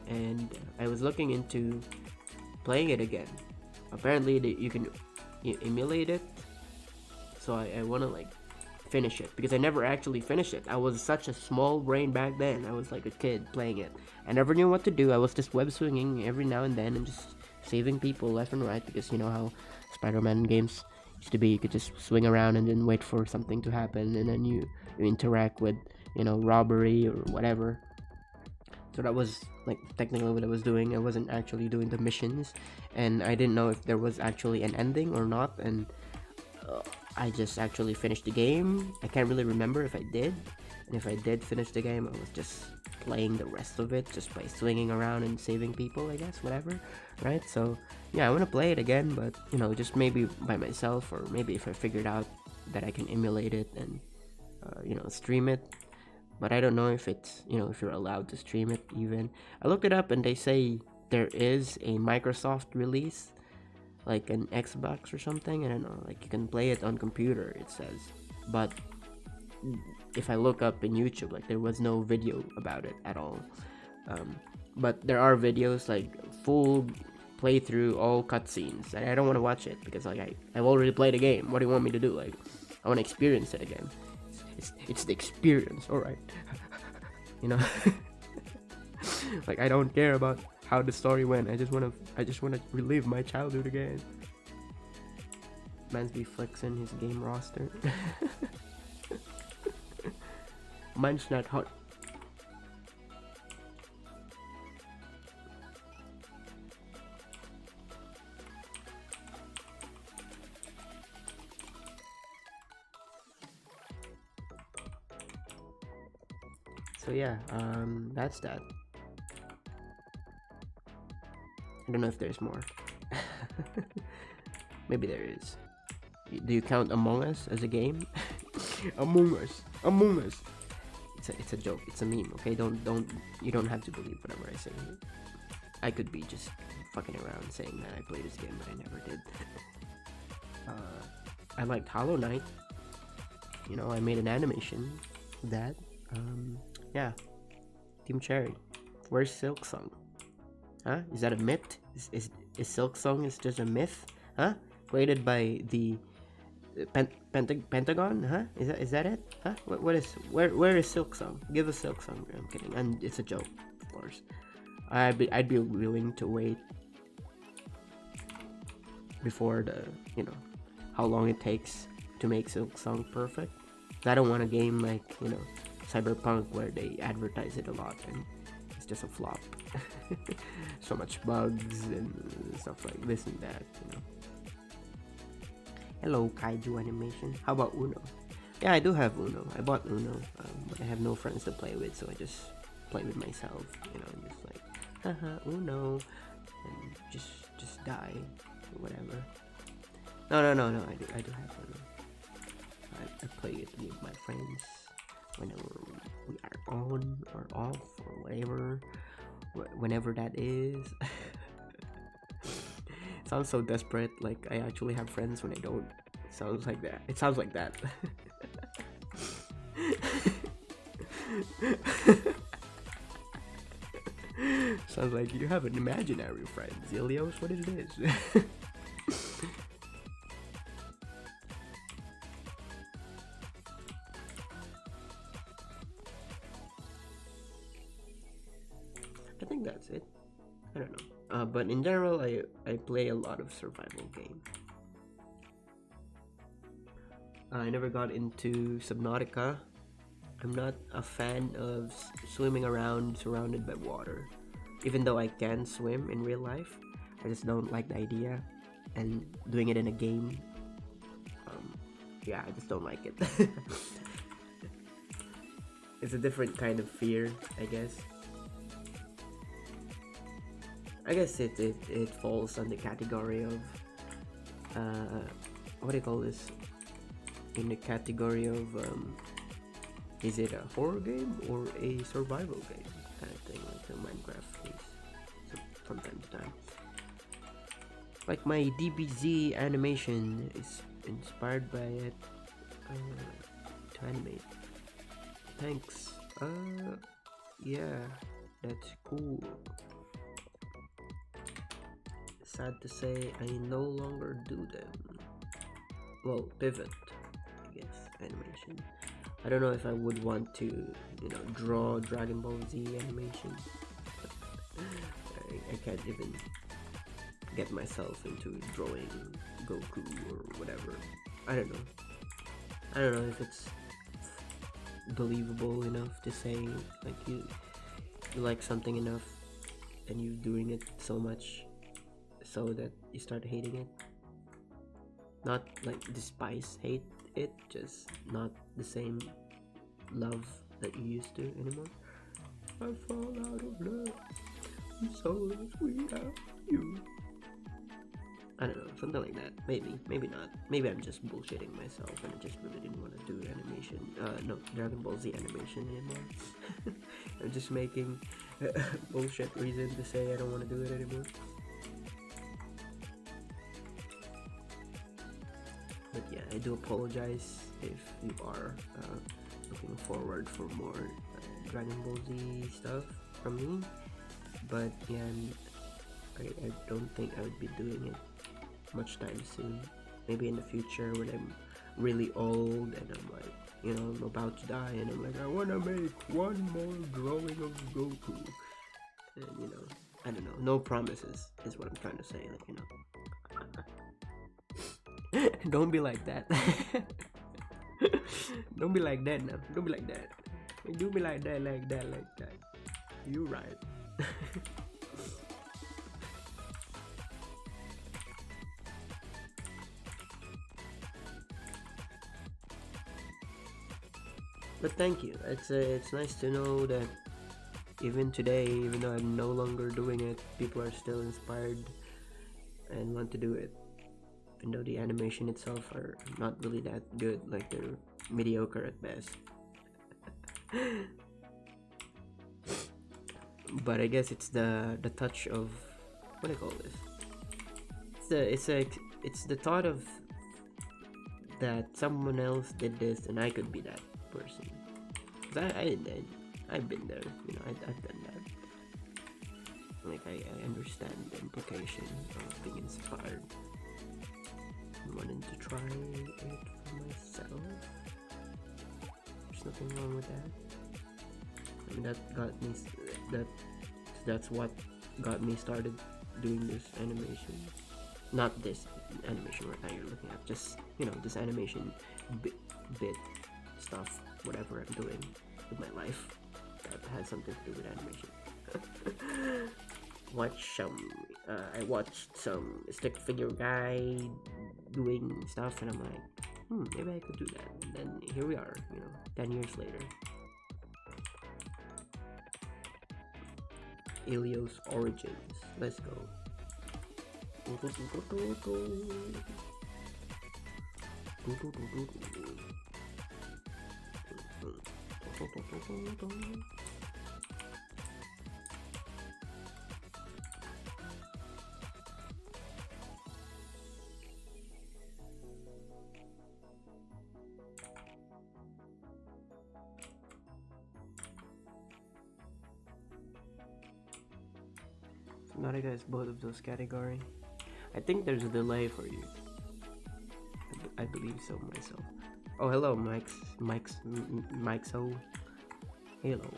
and I was looking into playing it again. Apparently, you can emulate it, so I want to like finish it, because I never actually finished it. I was such a small brain back then. I was like a kid playing it. I never knew what to do. I was just web swinging every now and then and just saving people left and right, because you know how Spider-Man games used to be. You could just swing around and then wait for something to happen, and then you interact with robbery or whatever. So that was like technically what I was doing. I wasn't actually doing the missions, and I didn't know if there was actually an ending or not, and I just actually finished the game. I can't really remember if I did, and if I did finish the game, I was just playing the rest of it just by swinging around and saving people, I guess, whatever, right? So yeah, I want to play it again, but just maybe by myself, or maybe if I figured out that I can emulate it and stream it. But I don't know if it's if you're allowed to stream it. Even I looked it up, and they say there is a Microsoft release, like an Xbox or something. I don't know, like you can play it on computer, it says. But if I look up in YouTube, like there was no video about it at all. But there are videos like full playthrough, all cutscenes, and I don't want to watch it because like I've already played the game. What do you want me to do? Like, I want to experience it again. It's the experience, all right. Like, I don't care about how the story went. I just wanna relive my childhood again. Man's be flexing his game roster. Mine's not hot. So yeah, that's that. I don't know if there's more. Maybe there is. Do you count Among Us as a game? Among Us, Among Us. It's a joke. It's a meme. Okay, you don't have to believe whatever I say. I could be just fucking around saying that I played this game, but I never did. I liked Hollow Knight. You know, I made an animation of that. Yeah, Team Cherry. Where's Silk Song? Huh? Is that a myth? Is Silk Song is just a myth? Huh? Created by the Pentagon? Huh? Is that it? Huh? What is where is Silk Song? Give us Silk Song. I'm kidding, and it's a joke, of course. I'd be willing to wait before the how long it takes to make Silk Song perfect. I don't want a game like Cyberpunk where they advertise it a lot and it's just a flop. So much bugs and stuff like this and that. Hello, Kaiju Animation. How about Uno? Yeah, I do have Uno. I bought Uno, but I have no friends to play with, so I just play with myself. Just like, haha, Uno, and just die, or whatever. No. I do have Uno. I play it with my friends whenever we are on or off or whatever, whenever that is. Sounds so desperate, like I actually have friends when I don't. It sounds like that. It sounds like that. Sounds like you have an imaginary friend, Zilios. What it is? I think that's it. I don't know. But in general, I play a lot of survival games. I never got into Subnautica. I'm not a fan of swimming around surrounded by water. Even though I can swim in real life, I just don't like the idea. And doing it in a game, yeah, I just don't like it. It's a different kind of fear, I guess. I guess it falls on the category of what do you call this? In the category of is it a horror game or a survival game kind of thing, like the Minecraft is from time to time. Like my DBZ animation is inspired by it to animate. Thanks. Yeah, that's cool. Sad to say, I no longer do them. Well, pivot, I guess, animation. I don't know if I would want to, draw Dragon Ball Z animation. I can't even get myself into drawing Goku or whatever. I don't know if it's believable enough to say like you like something enough and you're doing it so much so that you start hating it. Not like despise hate it, just not the same love that you used to anymore. I fall out of love, I'm so without you. I don't know, something like that. Maybe not. Maybe I'm just bullshitting myself and I just really didn't want to do animation. No, Dragon Ball Z animation anymore. I'm just making bullshit reason to say I don't want to do it anymore. But yeah, I do apologize if you are looking forward for more Dragon Ball Z stuff from me. But yeah, I don't think I would be doing it much time soon. Maybe in the future when I'm really old and I'm like, I'm about to die and I'm like, I want to make one more drawing of Goku. And I don't know, no promises is what I'm trying to say, Don't be like that. Don't be like that now. Don't be like that. Don't be like that, like that, like that. You right. But thank you. It's nice to know that even today, even though I'm no longer doing it, people are still inspired and want to do it. even though the animation itself are not really that good, like they're mediocre at best. But I guess it's the touch of, what do I call this? It's the thought of that someone else did this and I could be that person. 'Cause I've been there, you know. I've done that. Like I understand the implication of being inspired and wanting to try it for myself. There's nothing wrong with that. I mean, that's what got me started doing this animation. Not this animation right now you're looking at, just, you know, this animation bit stuff, whatever I'm doing with my life that has something to do with animation. I watched some stick figure guy doing stuff, and I'm like, maybe I could do that. And then here we are, you know, 10 years later. Elio's origins. Let's go. Not I guess both of those category. I think there's a delay for you. I believe so myself. Oh, hello, Mike's. Hello.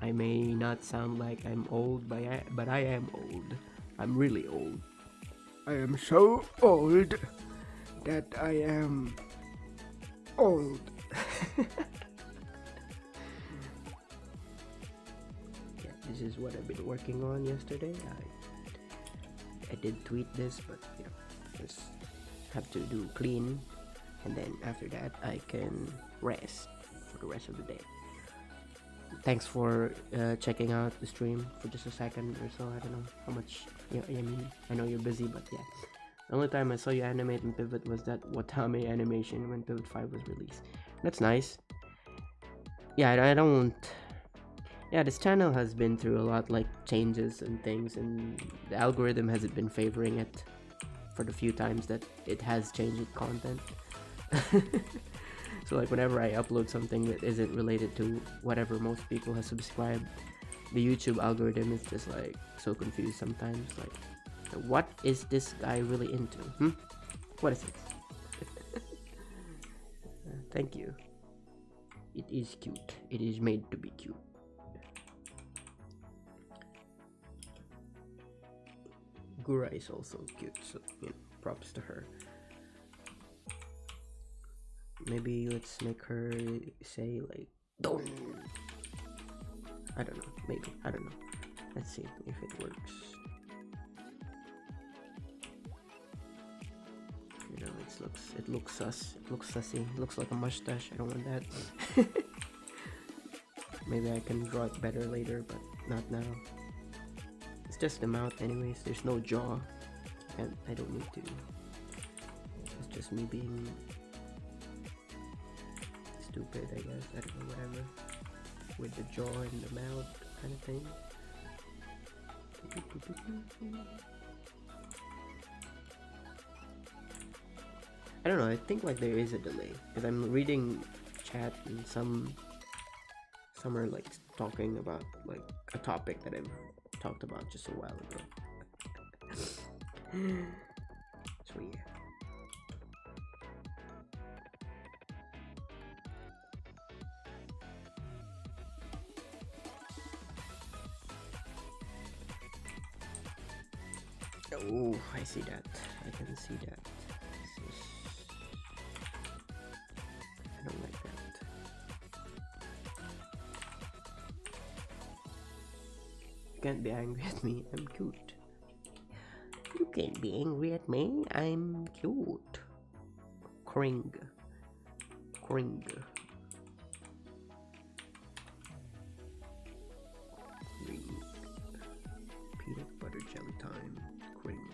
I may not sound like I'm old, but I am old. I'm really old. I am so old that I am old. Yeah, this is what I've been working on yesterday. I did tweet this, but you know, just have to do clean, and then after that I can rest for the rest of the day. Thanks for checking out the stream for just a second or so. I don't know how much. Yeah, I mean, I know you're busy, but yeah. The only time I saw you animate and pivot was that Watame animation when Pivot 5 was released. That's nice. Yeah, I don't. Yeah, this channel has been through a lot, like changes and things, and the algorithm hasn't been favoring it for the few times that it has changed its content. So like whenever I upload something that isn't related to whatever most people have subscribed, the YouTube algorithm is just like so confused sometimes. Like, what is this guy really into? What is it? Thank you. It is cute. It is made to be cute. Gura is also cute, so you know, props to her. Maybe let's make her say like "Don." I don't know. Maybe I don't know. Let's see if it works. You know, it looks sus. It looks sussy. It looks like a mustache. I don't want that. Maybe I can draw it better later, but not now. It's just the mouth, anyways. There's no jaw, and I don't need to. It's just me being stupid, I guess. I don't know, whatever. With the jaw and the mouth kind of thing. I don't know, I think like there is a delay because I'm reading chat and some are like talking about like a topic that I've talked about just a while ago. So yeah. Oh, I see that. I can see that. I don't like that. You can't be angry at me. I'm cute. You can't be angry at me. I'm cute. Cring. Cring. Ring. Peanut butter jelly time. Cring.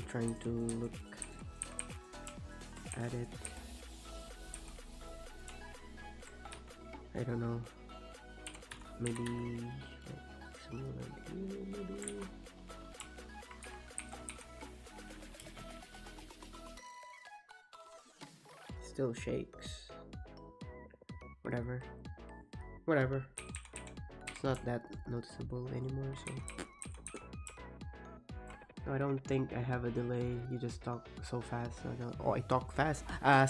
trying to look at it. I don't know. Maybe like somewhere like here, maybe. Still shakes. Whatever. It's not that noticeable anymore, so. No, I don't think I have a delay. You just talk so fast. So I don't. Oh, I talk fast. I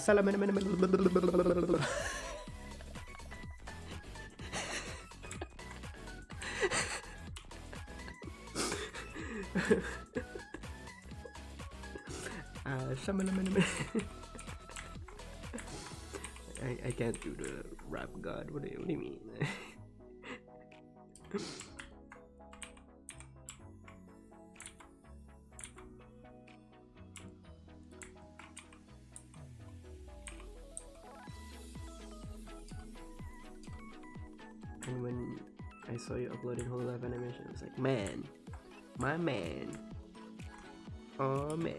can't do the rap god. What do you mean? And when I saw you uploading whole life animation, I was like, man, my man, oh man.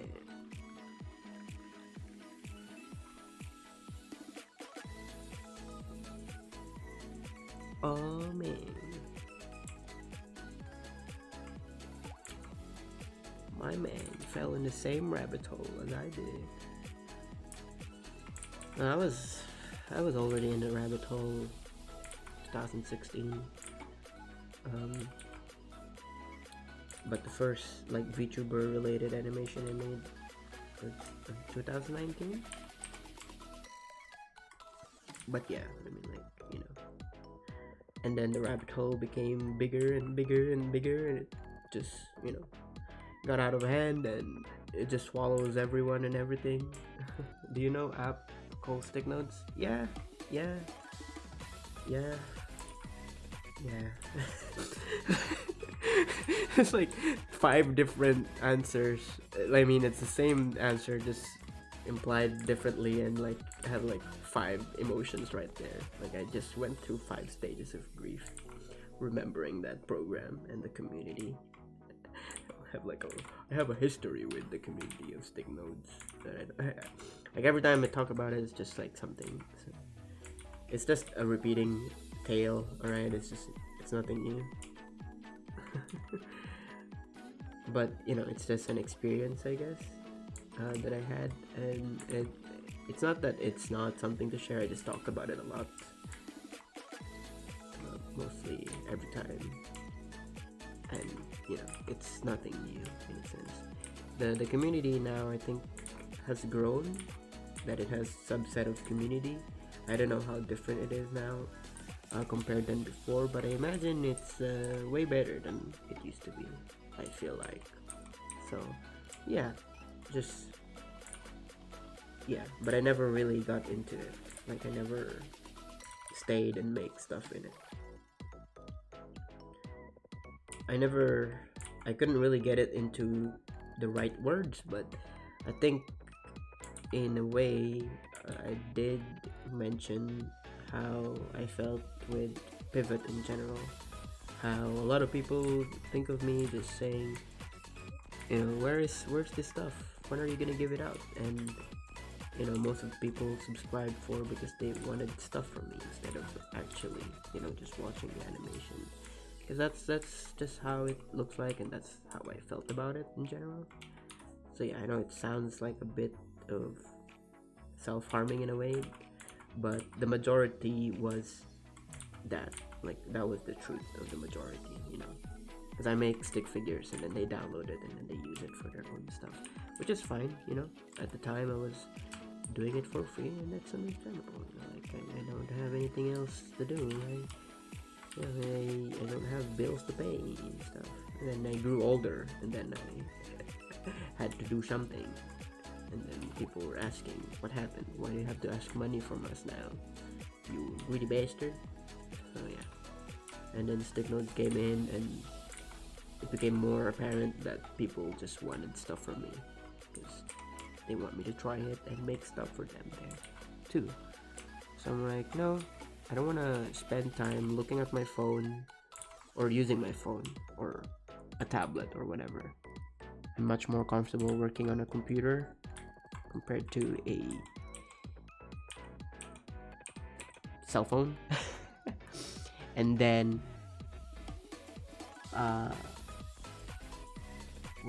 Oh man. My man fell in the same rabbit hole as I did. I was already in the rabbit hole 2016. But the first like VTuber related animation I made was 2019. But yeah, I mean, like, you know. And then the rabbit hole became bigger and bigger and bigger, and it just, you know, got out of hand, and it just swallows everyone and everything. Do you know app called Stick Notes? Yeah. It's like 5 different answers. I mean, it's the same answer, just implied differently, and like have like 5 emotions right there. Like I just went through 5 stages of grief remembering that program and the community. I have a history with the community of Stick Nodes. Like every time I talk about it, it's just like something. So it's just a repeating tale, alright? It's nothing new. But you know, it's just an experience, I guess, that I had, and it's not that it's not something to share. I just talk about it a lot, mostly every time, and you know, it's nothing new in a sense. The community now, I think, has grown, that it has subset of community. I don't know how different it is now compared than before, but I imagine it's way better than it used to be, I feel like. So yeah, but I never really got into it. Like I never stayed and make stuff in it. I couldn't really get it into the right words, but I think in a way I did mention how I felt with Pivot in general. How a lot of people think of me just saying, you know, where's this stuff? When are you gonna give it out? And you know, most of the people subscribed for because they wanted stuff from me instead of actually, you know, just watching the animation. Because that's just how it looks like, and that's how I felt about it in general. So yeah, I know it sounds like a bit of self-harming in a way, but the majority was that. Like that was the truth of the majority, you know. Because I make stick figures and then they download it and then they use it for their own stuff, which is fine, you know. At the time I was doing it for free, and that's understandable, you know. Like I don't have anything else to do. I don't have bills to pay and stuff. And then I grew older, and then I had to do something. And then people were asking, what happened? Why do you have to ask money from us now? You greedy bastard. So yeah. And then Stick Notes came in, and it became more apparent that people just wanted stuff from me, because they want me to try it and make stuff for them there too. So I'm like, no, I don't want to spend time looking at my phone or using my phone or a tablet or whatever. I'm much more comfortable working on a computer compared to a cell phone. And then what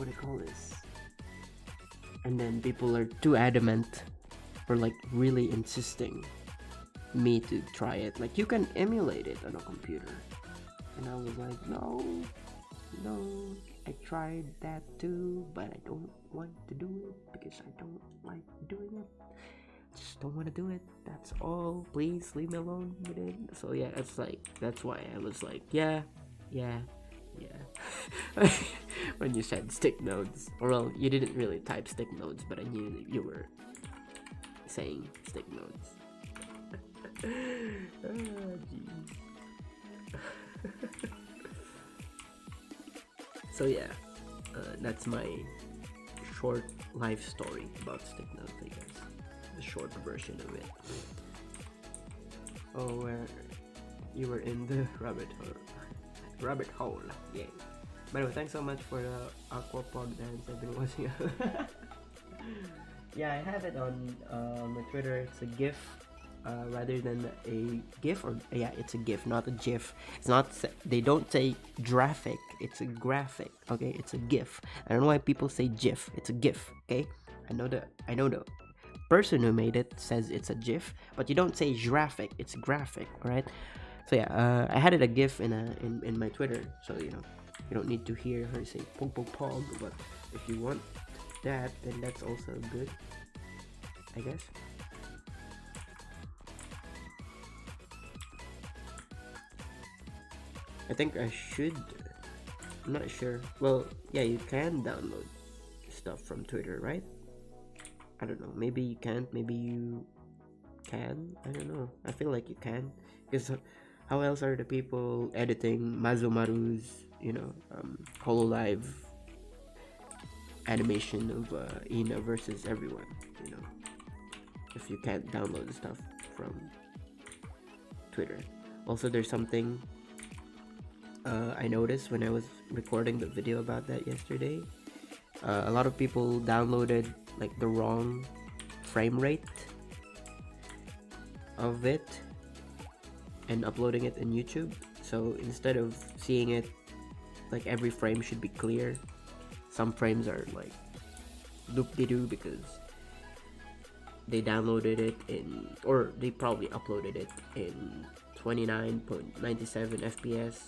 do you call this? And then people are too adamant or like really insisting me to try it. Like, you can emulate it on a computer. And I was like, no, I tried that too, but I don't want to do it because I don't like doing it. Just don't want to do it. That's all. Please leave me alone with it. So yeah, it's like, that's why I was like, yeah. When you said stick nodes, or well, you didn't really type stick nodes, but I knew that you were saying stick nodes. So yeah, that's my short life story about stick nodes, I guess. The short version of it. Oh, where you were in the rabbit hole. Yeah. By the way, thanks so much for the aquapod dance. I've been watching. Yeah, I have it on my Twitter. It's a GIF rather than a GIF, or yeah, it's a GIF, not a GIF. It's not. They don't say graphic. It's a graphic. Okay, it's a GIF. I don't know why people say GIF. It's a GIF. Okay, I know the person who made it says it's a GIF, but you don't say graphic. It's graphic. All right. So yeah, I had it a GIF in my Twitter. So you know, you don't need to hear her say pog pog pog. But if you want that, then that's also good, I guess. I think I should. I'm not sure. Well, yeah, you can download stuff from Twitter, right? I don't know. Maybe you can't. Maybe you can. I don't know. I feel like you can. Because how else are the people editing Mazumaru's, HoloLive animation of Ina versus everyone, if you can't download the stuff from Twitter. Also, there's something I noticed when I was recording the video about that yesterday. A lot of people downloaded like the wrong frame rate of it and uploading it in YouTube. So instead of seeing it like every frame should be clear, some frames are like doop-de-doo because they downloaded it in, or they probably uploaded it in 29.97 FPS.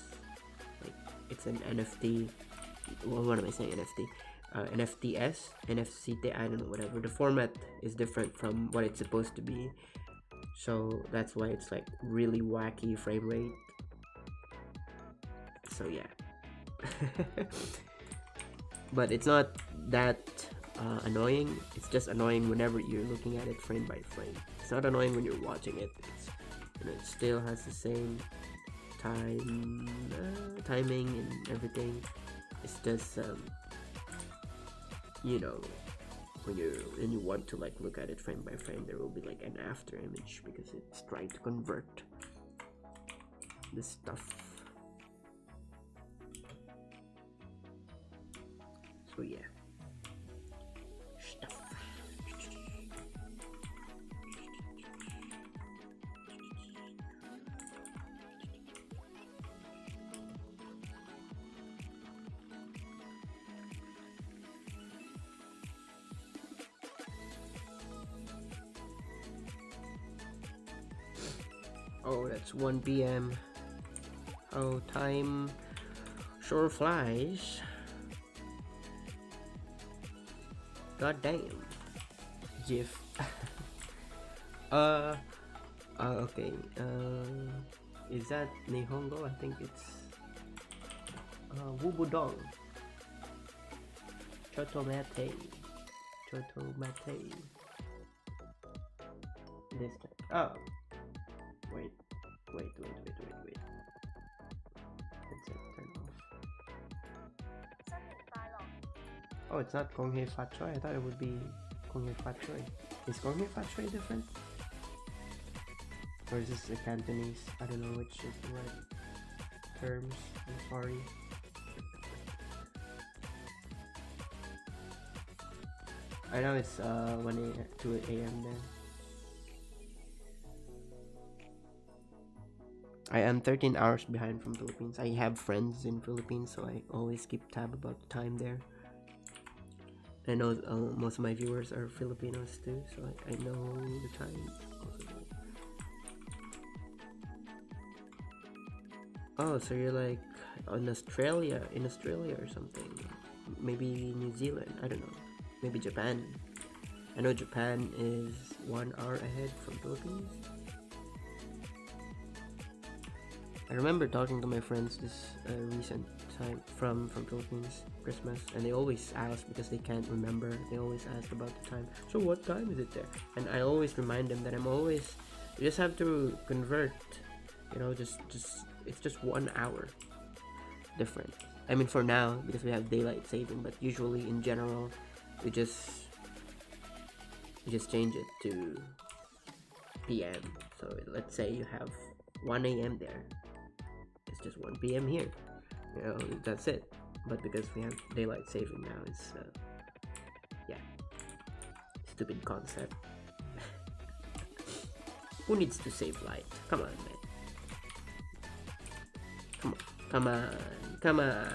Like, it's an NFT. Well, what am I saying? NFT? NFTs, NFCT, I don't know, whatever. The format is different from what it's supposed to be. So that's why it's like really wacky frame rate. So yeah. But it's not that annoying. It's just annoying whenever you're looking at it frame by frame. It's not annoying when you're watching it. It still has the same timing and everything. It's just when you want to like look at it frame by frame, there will be like an after image because it's trying to convert this stuff. So yeah, stuff. Oh, that's 1 p.m. Oh, time sure flies. God damn. GIF. Okay. Is that Nihongo? I think it's Wubudong. Chotomate. This time. Oh. Wait. Headset turn off. Oh, it's not Konghei Fat Choi. I thought it would be Konghei Fat Choi. Is Konghei Fat Choi different? Or is this a Cantonese? I don't know which is the right terms. I'm sorry. I know it's 2 a.m. there. I am 13 hours behind from Philippines. I have friends in Philippines, so I always keep tab about the time there. I know most of my viewers are Filipinos too, so I know the time. Oh, so you're like in Australia or something. Maybe New Zealand, I don't know. Maybe Japan. I know Japan is 1 hour ahead from Philippines. I remember talking to my friends this recent time from Philippines Christmas, and they always ask because they can't remember. They always ask about the time. So what time is it there? And I always remind them that you just have to convert. You know, just it's just 1 hour different. I mean, for now because we have daylight saving, but usually in general, we just change it to PM. So let's say you have 1 a.m. there. It's just 1 p.m. here. You know, that's it. But because we have daylight saving now, it's yeah, stupid concept. Who needs to save light? Come on, man. Come on.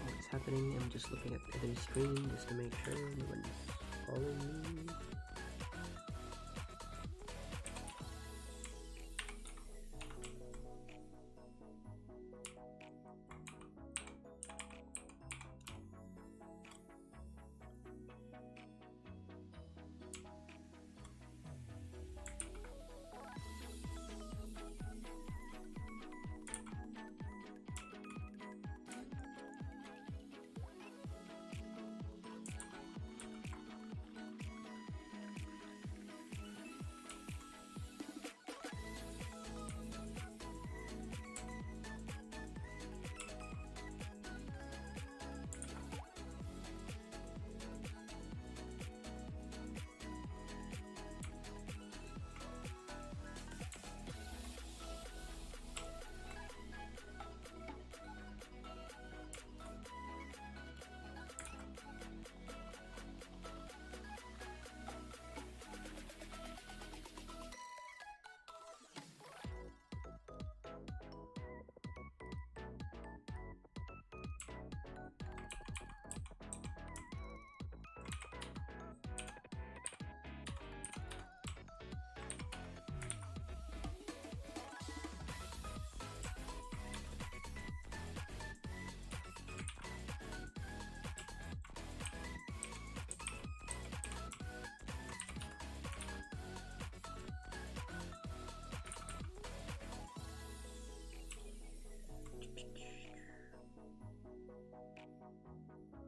What's happening? I'm just looking at the screen just to make sure no one's following me.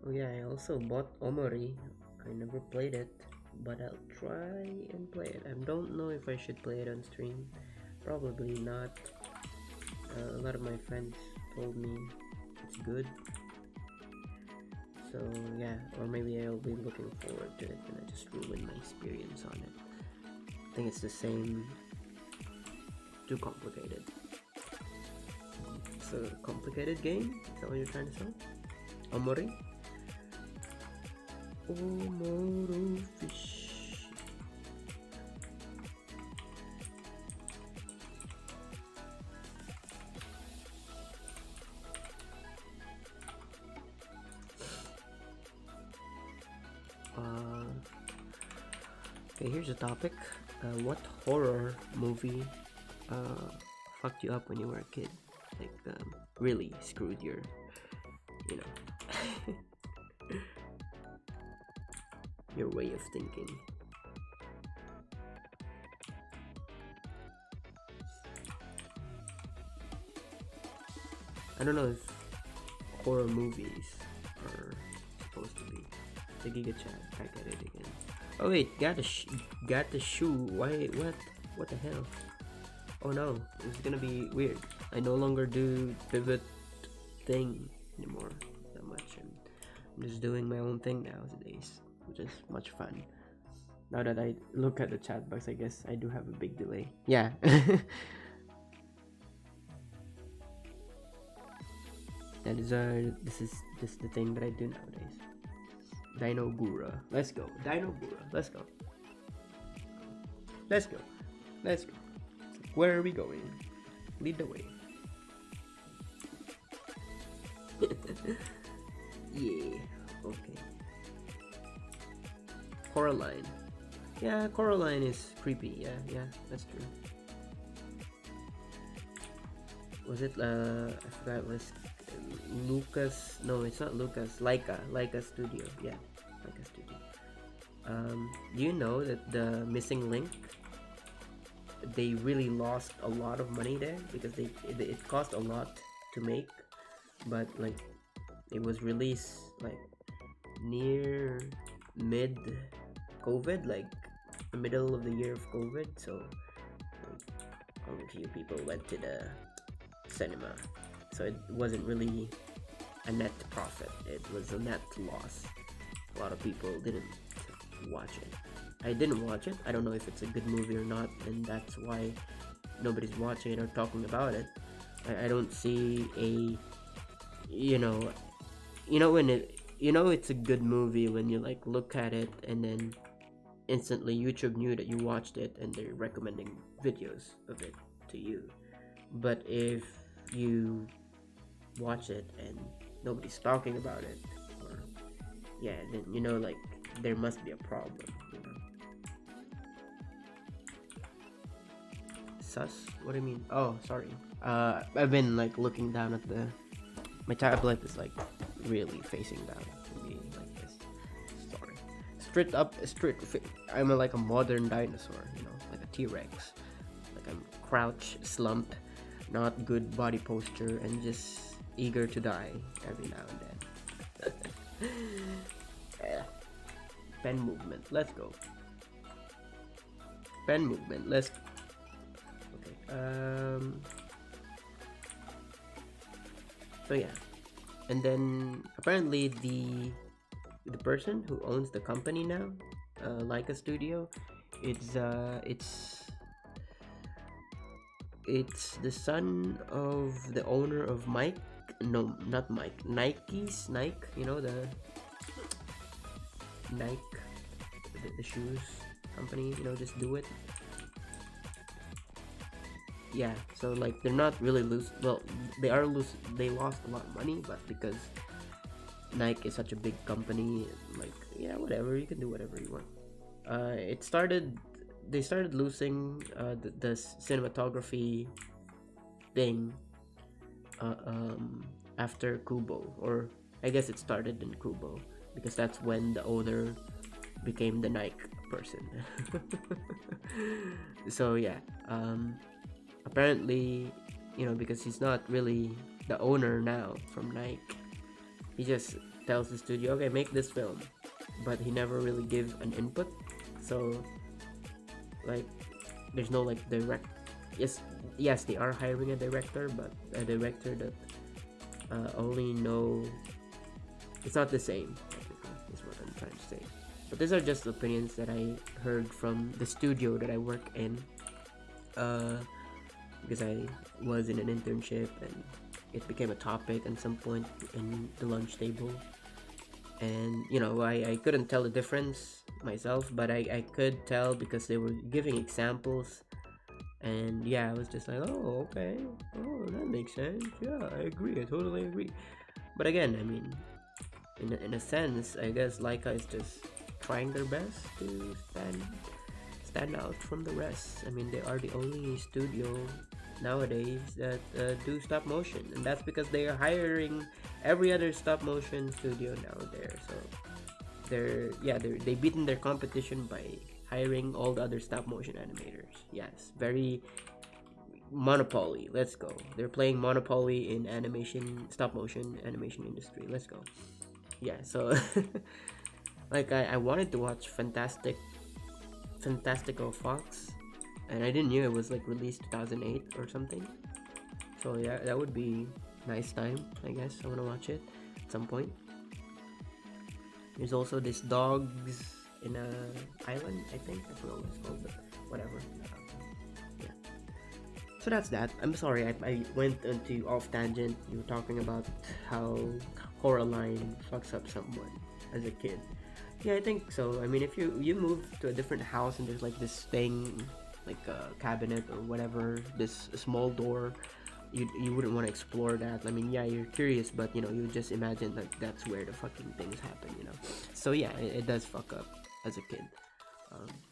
Oh yeah, I also bought Omori. I never played it, but I'll try and play it. I don't know if I should play it on stream. Probably not. A lot of my friends told me it's good. So yeah, or maybe I'll be looking forward to it and I just ruin my experience on it. I think it's the same. Too complicated. It's a complicated game? Is that what you're trying to say? Omori? Omoro fish. Okay, here's a topic. What horror movie fucked you up when you were a kid? Like, really screwed your, you know, your way of thinking. I don't know if horror movies are supposed to be. The Giga Chat, I got it again. Oh wait, got the shoe. Why? What the hell? Oh no, it's gonna be weird. I no longer do pivot thing anymore that much, and I'm just doing my own thing nowadays, which is much fun. Now that I look at the chat box, I guess I do have a big delay. Yeah. That is this is just the thing that I do nowadays. Dino Gura. Let's go. Dino Gura. Let's go. Let's go. Let's go. Where are we going? Lead the way. Yeah. Okay. Coraline. Yeah, Coraline is creepy. Yeah, that's true. Was it I forgot it was Lucas. No, it's not Lucas. Laika Studio. Yeah, Laika Studio. Do you know that the Missing Link, they really lost a lot of money there because it cost a lot to make, but like it was released like near mid COVID, like the middle of the year of COVID, so like, only few people went to the cinema, so it wasn't really a net profit, it was a net loss. A lot of people didn't watch it. I didn't watch it. I don't know if it's a good movie or not, and that's why nobody's watching it or talking about it. I don't see a when it's a good movie when you like look at it and then instantly YouTube knew that you watched it and they're recommending videos of it to you. But if you watch it and nobody's talking about it, or then like there must be a problem. Sus? What do you mean? Oh, sorry. I've been like looking down at my tablet is like really facing down to me like this. Sorry. I'm like a modern dinosaur, like a T-Rex. Like I'm crouch, slump, not good body posture, and just eager to die every now and then. Pen movement. Let's go. Pen movement. Let's go. So yeah, and then apparently the person who owns the company now, Leica Studio, it's the son of the owner of Mike. No, not Mike. Nike. The Nike, the shoes company. Just do it. Yeah, so like they're not really they are loose. They lost a lot of money, but because Nike is such a big company, like whatever, you can do whatever you want. They started losing the cinematography thing after Kubo, or I guess it started in Kubo because that's when the owner became the Nike person. So yeah, apparently, because he's not really the owner now from Nike, he just tells the studio, okay, make this film, but he never really gives an input. So like there's no like direct yes they are hiring a director, but a director that only know It's not the same, technically, is what I'm trying to say. But these are just opinions that I heard from the studio that I work in. Because I was in an internship and it became a topic at some point in the lunch table. And I couldn't tell the difference myself, but I could tell because they were giving examples. And yeah, I was just like, oh, okay, oh, that makes sense. Yeah, I agree, I totally agree. But again, I mean, in a sense, I guess Laika is just trying their best to stand out from the rest. I mean, they are the only studio nowadays that do stop motion, and that's because they are hiring every other stop motion studio now there. So they beaten their competition by hiring all the other stop motion animators. Yes, very Monopoly. Let's go. They're playing Monopoly in stop motion animation industry. Let's go. Yeah. So like I wanted to watch Fantastical Fox, and I didn't knew it was like released 2008 or something. So yeah, that would be nice time. I guess I wanna watch it at some point. There's also this dogs in a island. I think I forgot what it's called, but whatever. Yeah. So that's that. I'm sorry, I went into off tangent. You were talking about how Coraline fucks up someone as a kid. Yeah, I think so. I mean, if you move to a different house and there's like this thing, like a cabinet or whatever, this small door, you wouldn't want to explore that. I mean, yeah, you're curious, but you just imagine that that's where the fucking things happen. So yeah, it does fuck up as a kid.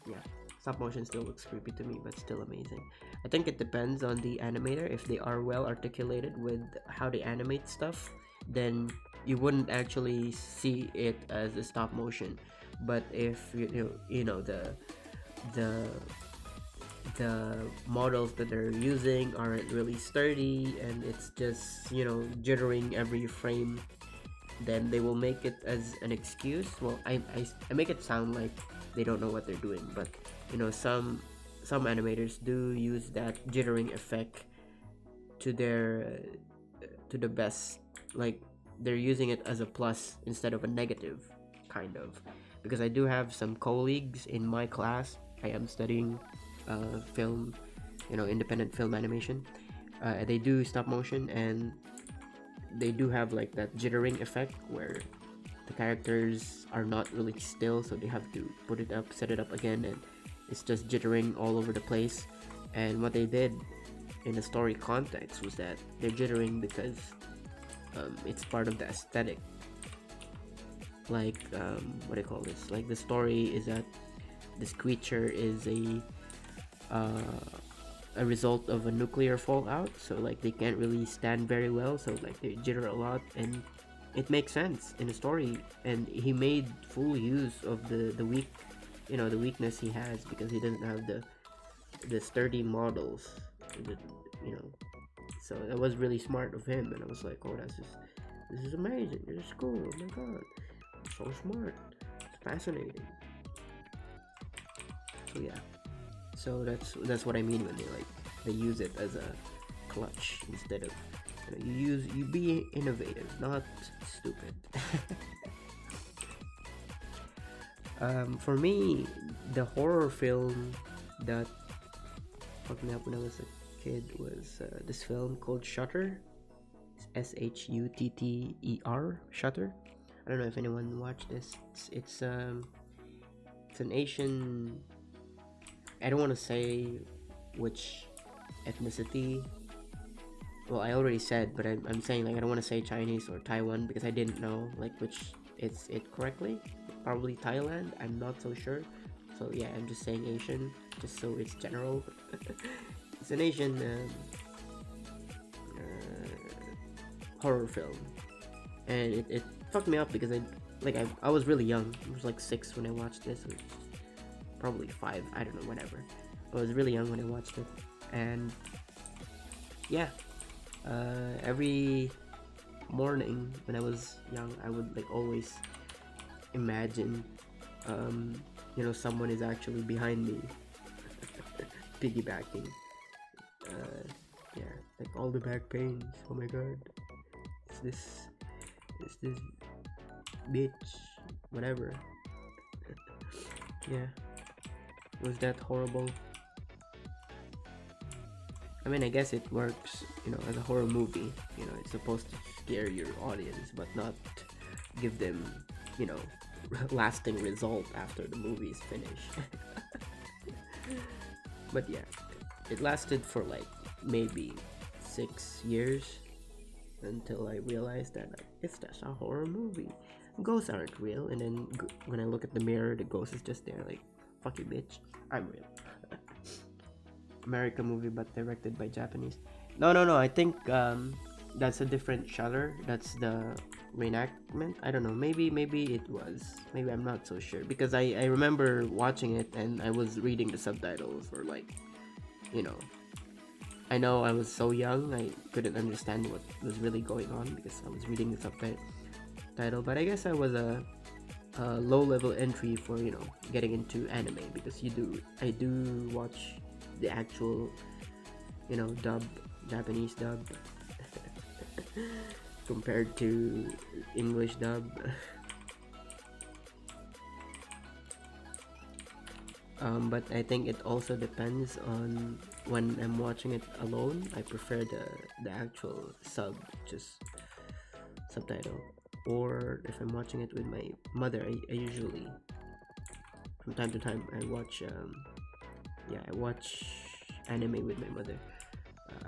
Yeah, stop motion still looks creepy to me, but still amazing. I think it depends on the animator. If they are well articulated with how they animate stuff, then you wouldn't actually see it as a stop motion. But if the models that they're using aren't really sturdy and it's just jittering every frame, then they will make it as an excuse. Well, I make it sound like they don't know what they're doing, but some animators do use that jittering effect to the best. Like, they're using it as a plus instead of a negative, kind of. Because I do have some colleagues in my class. I am studying film, independent film animation. They do stop motion, and they do have like that jittering effect where the characters are not really still, so they have to set it up again, and it's just jittering all over the place. And what they did in the story context was that they're jittering because it's part of the aesthetic. Like, what do you call this? Like, the story is that this creature is a result of a nuclear fallout, so like they can't really stand very well, so like they jitter a lot, and it makes sense in the story. And he made full use of the weakness he has, because he doesn't have the sturdy models, so that was really smart of him. And I was like, oh, this is amazing, this is cool, oh my god, so smart, it's fascinating. So yeah, so that's what I mean when they use it as a clutch instead of you be innovative, not stupid. For me, the horror film that fucked me up when I was a kid was this film called Shutter. Shutter, Shutter. I don't know if anyone watched this. It's an Asian. I don't want to say which ethnicity. Well, I already said, but I'm saying, like, I don't want to say Chinese or Taiwan because I didn't know like which it's it correctly. Probably Thailand. I'm not so sure. So yeah, I'm just saying Asian, just so it's general. It's an Asian horror film, and it fucked me up because I was really young. I was like 6 when I watched this. Or probably 5. I don't know. Whatever. I was really young when I watched it, and yeah. Every morning when I was young, I would like always imagine someone is actually behind me, piggybacking. Yeah, like all the back pains, oh my god, it's this bitch, whatever. Yeah, was that horrible? I mean, I guess it works, as a horror movie. It's supposed to scare your audience, but not give them, you know, lasting result after the movie is finished. But yeah, it lasted for like maybe 6 years until I realized that it's just a horror movie. Ghosts aren't real, and then when I look at the mirror, the ghost is just there, like, fuck you, bitch, I'm real. American movie, but directed by Japanese. No, no, no. I think that's a different shutter. That's the reenactment. I don't know. Maybe it was. Maybe I'm not so sure because I remember watching it and I was reading the subtitles for like, you know. I know I was so young. I couldn't understand what was really going on because I was reading the subtitle. But I guess I was a low level entry for getting into anime because I do watch the actual dub, Japanese dub, compared to English dub. But I think it also depends on when I'm watching it alone. I prefer the actual just subtitle, or if I'm watching it with my mother, I usually from time to time I watch I watch anime with my mother.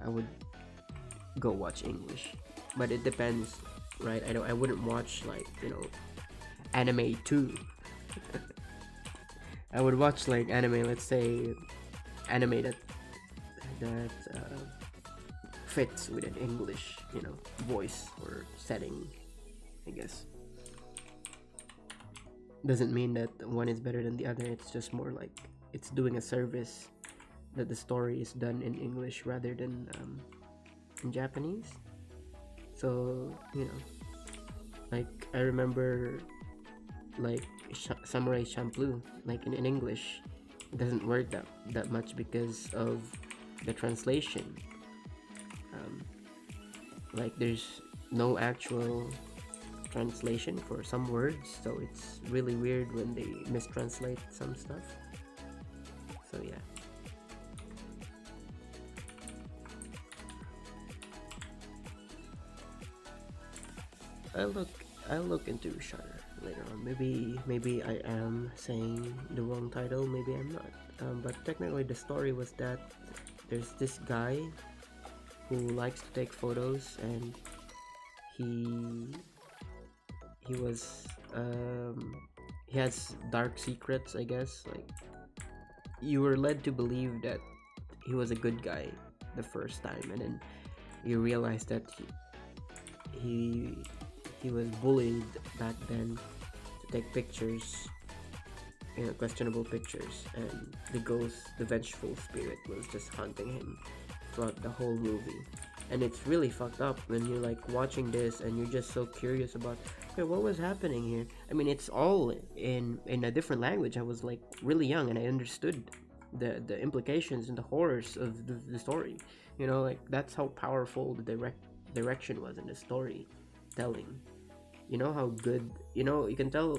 I would go watch English, but it depends, right? I wouldn't watch like anime too. I would watch like anime, let's say anime that fits with an English voice or setting, I guess. Doesn't mean that one is better than the other. It's just more like it's doing a service that the story is done in English rather than in Japanese. So like I remember like Samurai Champloo, like in English, it doesn't work that much because of the translation. Like there's no actual translation for some words, so it's really weird when they mistranslate some stuff. So yeah. I'll look into Shutter later on. Maybe I am saying the wrong title, maybe I'm not. But technically the story was that there's this guy who likes to take photos, and he was he has dark secrets, I guess. Like you were led to believe that he was a good guy the first time, and then you realize that he was bullied back then to take pictures, questionable pictures, and the vengeful spirit, was just haunting him throughout the whole movie. And it's really fucked up when you're like watching this and you're just so curious about, okay, what was happening here. I mean, it's all in a different language. I was like really young and I understood the implications and the horrors of the story. Like that's how powerful the direction was in the storytelling. How good, you can tell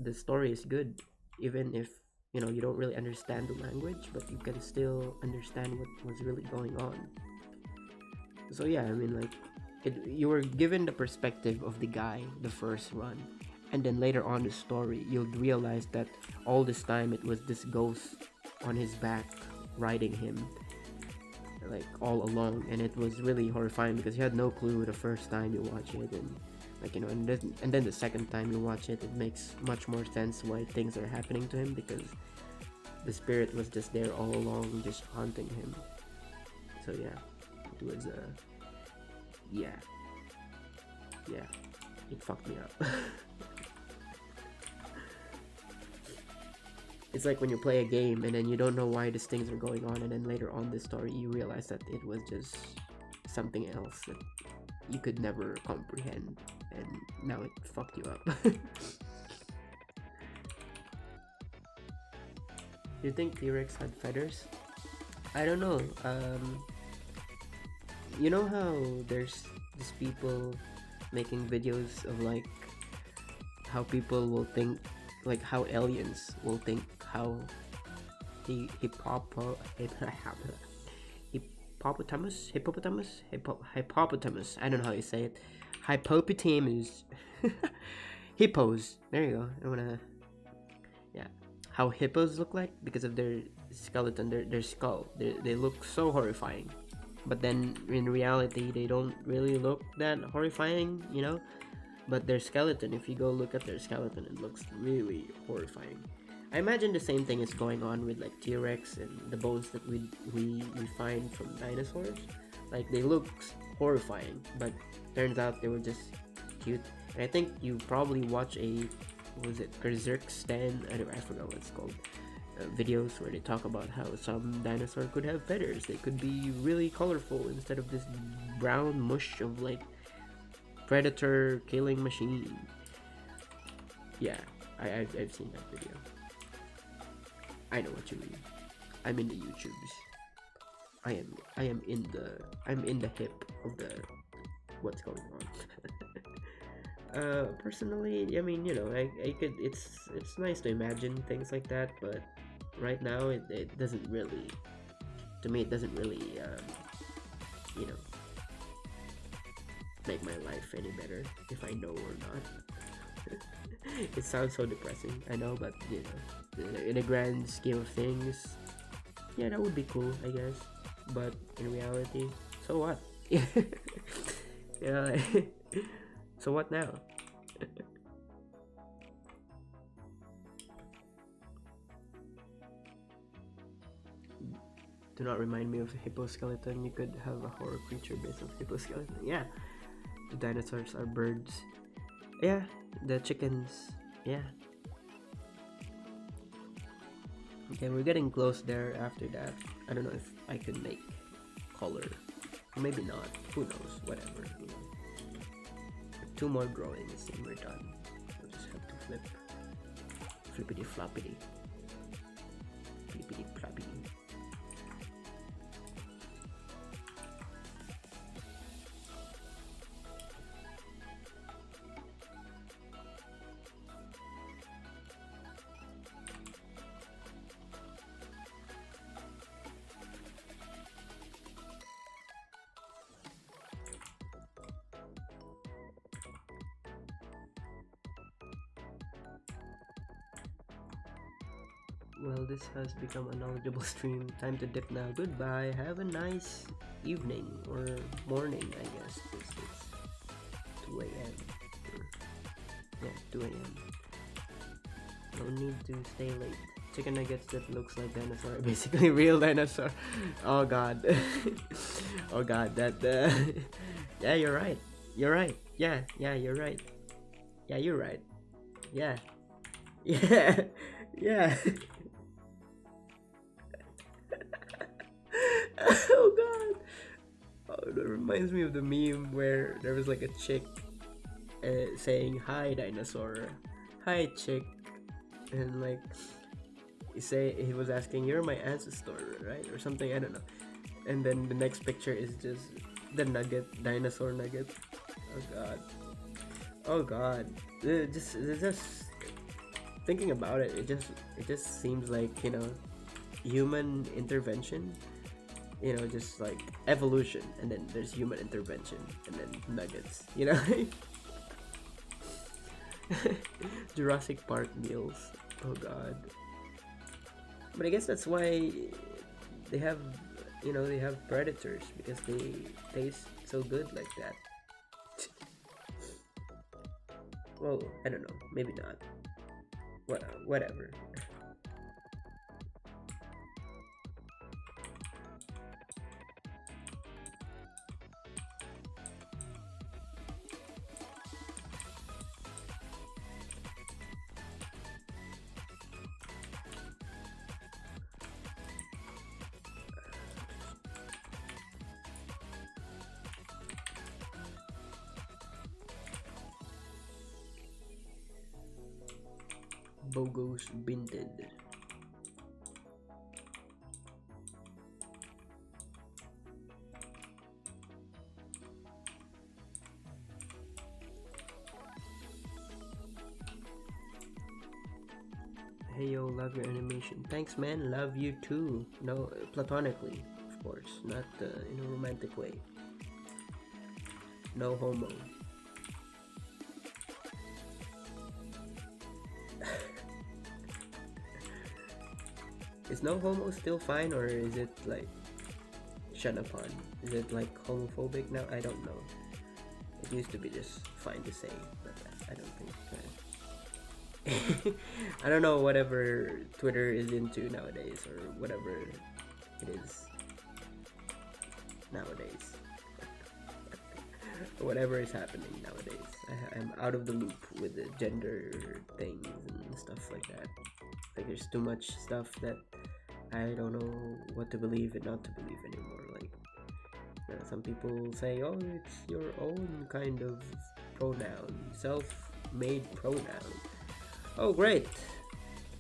the story is good even if you don't really understand the language, but you can still understand what was really going on. So yeah, I mean, like you were given the perspective of the guy the first run, and then later on the story you'll realize that all this time it was this ghost on his back riding him like all along, and it was really horrifying because you had no clue the first time you watch it, and and then the second time you watch it, it makes much more sense why things are happening to him, because the spirit was just there all along, just haunting him. So yeah, it was yeah, it fucked me up. It's like when you play a game and then you don't know why these things are going on, and then later on the story you realize that it was just something else that you could never comprehend, and now it fucked you up. Do you think T-Rex had feathers? I don't know. You know how there's these people making videos of like how people will think, like how aliens will think, how the hippopotamus, I don't know how you say it, hippopotamus, hippos, there you go. I wanna, yeah, how hippos look like because of their skeleton, their skull, they look so horrifying, but then in reality they don't really look that horrifying, you know. But their skeleton, if you go look at their skeleton, it looks really horrifying. I imagine the same thing is going on with like T-Rex and the bones that we find from dinosaurs. Like they look horrifying, but turns out they were just cute. And I think you probably watch a, what was it, Kazakhstan, I forgot what it's called, videos where they talk about how some dinosaur could have feathers. They could be really colorful instead of this brown mush of like predator killing machine. Yeah, I've seen that video. I know what you mean. I'm in the YouTubes. I'm in the hip of the what's going on. Personally, I mean, you know, I could, it's nice to imagine things like that, but right now it doesn't really, to me it doesn't really you know, make my life any better if I know or not. It sounds so depressing, I know, but you know, in a grand scheme of things, yeah, that would be cool, I guess. But in reality, so what? Yeah, so what now? Do not remind me of a hippo skeleton. You could have a horror creature based on hippo skeleton. Yeah, the dinosaurs are birds. Yeah, the chickens. Yeah. Okay, we're getting close there. After that, I don't know if I could make color. Maybe not. Who knows? Whatever. You know. 2 more drawings and we're done. We'll just have to flip. Flippity floppity. Flippity floppity. Well, this has become a knowledgeable stream. Time to dip now. Goodbye. Have a nice evening or morning, I guess. It's 2 a.m. Yeah, 2 a.m. No need to stay late. Chicken nuggets that looks like dinosaur. Basically real dinosaur. Oh god. Oh god, that yeah, you're right. You're right. Yeah, you're right. Yeah, you're right. Yeah. Yeah. Yeah. Oh god. Oh, that reminds me of the meme where there was like a chick saying hi dinosaur, hi chick, and like he was asking, you're my ancestor, right, or something, I don't know. And then the next picture is just the nugget, dinosaur nugget. Oh god. Oh god. Just thinking about it, it just seems like, you know, human intervention, you know, just like evolution, and then there's human intervention, and then nuggets, you know. Jurassic Park meals. Oh god. But I guess that's why they have, you know, they have predators, because they taste so good like that. Well, I don't know, maybe not. Whatever. Bogos Binted. love your animation. Thanks, man. Love you too. No, platonically, of course, not in a romantic way. No homo. Is no homo still fine, or is it like shunned upon? Is it like homophobic now? I don't know. It used to be just fine to say, but I don't think. I don't know whatever Twitter is into nowadays, or whatever it is nowadays. Whatever is happening nowadays. I'm out of the loop with the gender things and stuff like that. Like there's too much stuff that I don't know what to believe and not to believe anymore. Like some people say, oh, it's your own kind of pronoun, self-made pronoun. Oh great,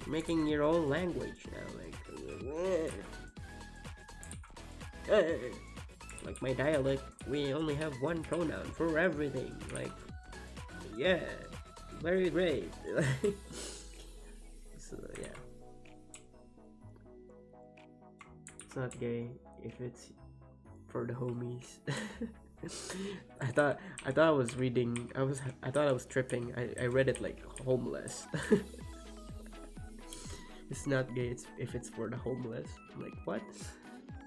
you're making your own language now. Like my dialect, we only have one pronoun for everything. Like, yeah, very great. So yeah, it's not gay if it's for the homies. I thought I was reading. I thought I was tripping. I read it like homeless. It's not gay. It's if it's for the homeless. I'm like what?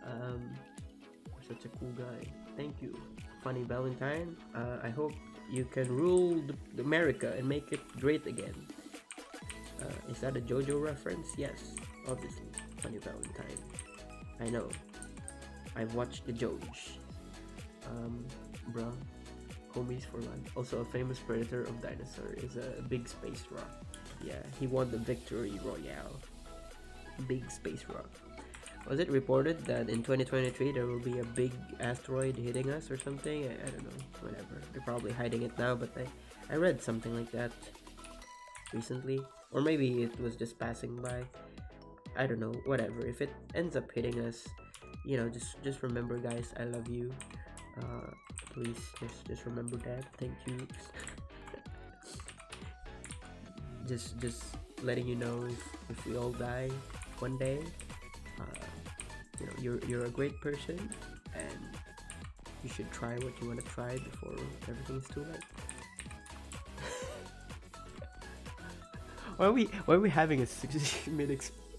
You're such a cool guy. Thank you, Funny Valentine. I hope you can rule America and make it great again. Is that a JoJo reference? Yes, obviously. Funny Valentine. I know. I've watched the Joj. Bruh. Homies for life. Also, a famous predator of dinosaur is a big space rock. Yeah, he won the victory royale. Big space rock. Was it reported that in 2023 there will be a big asteroid hitting us or something? I don't know. Whatever. They're probably hiding it now, but I read something like that recently. Or maybe it was just passing by. I don't know. Whatever. If it ends up hitting us, you know, just remember, guys, I love you. Please just remember that. Thank you. just letting you know if we all die one day, you know, you're a great person and you should try what you want to try before everything is too late. Why are we having a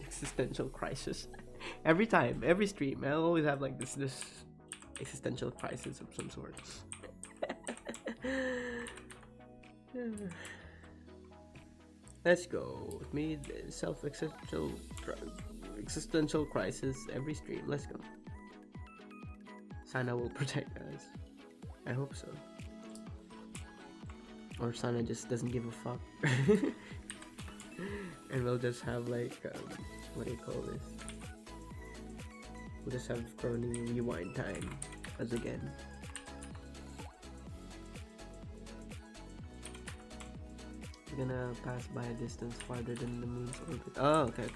existential crisis? Every time, every stream, I always have like this existential crisis of some sort. Let's go with me. Existential crisis every stream. Let's go. Sana will protect us. I hope so. Or Sana just doesn't give a fuck. And we'll just have like what do you call this? We'll just have crony rewind time as again. We're gonna pass by a distance farther than the moon's orbit. Oh, okay.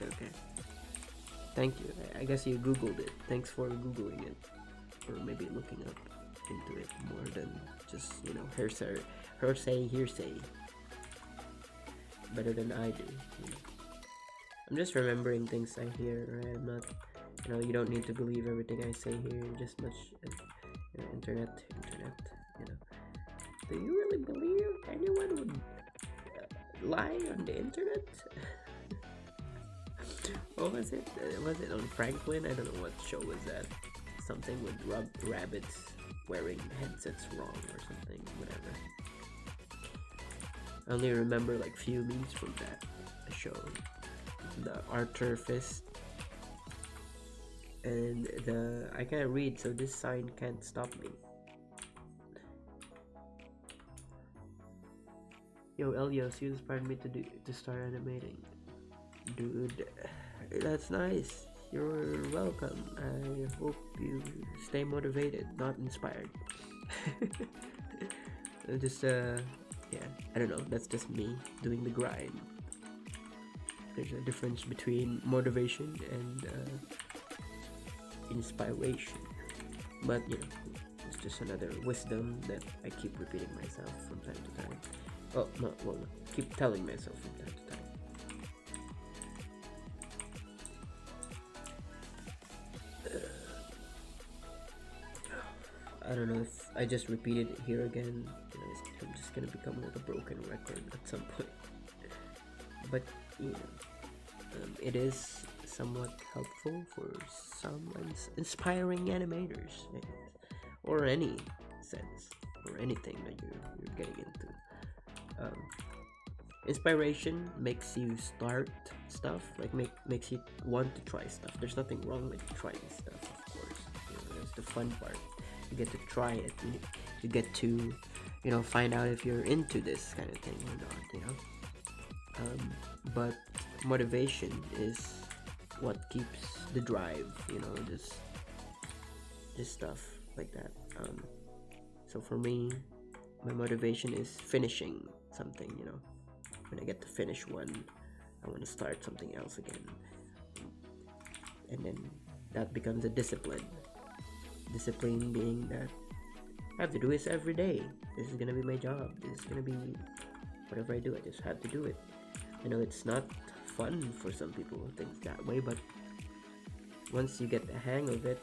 Thank you. I guess you googled it. Thanks for googling it, or maybe looking up into it more than just, you know, hearsay. Better than I do. You know. I'm just remembering things I hear. Right? I'm not. You know, you don't need to believe everything I say here. Just much, you know, internet. You know, do you really believe anyone would lie on the internet? What was it? Was it on Franklin? I don't know what show was that. Something with rabbits wearing headsets wrong or something. Whatever. I only remember like few memes from that show. The Arthur Fist. And I can't read, so this sign can't stop me. Yo, Elios, you inspired me to start animating. Dude, that's nice. You're welcome. I hope you stay motivated, not inspired. Just yeah, I don't know. That's just me doing the grind. There's a difference between motivation and inspiration, but you know, it's just another wisdom that I keep repeating myself from time to time. Well, keep telling myself from time to time. I don't know if I just repeated it here again, I'm just gonna become like a broken record at some point. But it is somewhat helpful for some inspiring animators, or any sense, or anything that you're getting into. Inspiration makes you start stuff, like makes you want to try stuff. There's nothing wrong with trying stuff, of course. That's the fun part. You get to try it. You get to find out if you're into this kind of thing or not. But motivation is what keeps the drive. Just stuff like that. So for me, my motivation is finishing something. When I get to finish one, I want to start something else again, and then that becomes a discipline. Discipline being that I have to do this every day. This is gonna be my job. This is gonna be whatever I do. I just have to do it. I know it's not fun for some people who think that way, but once you get the hang of it,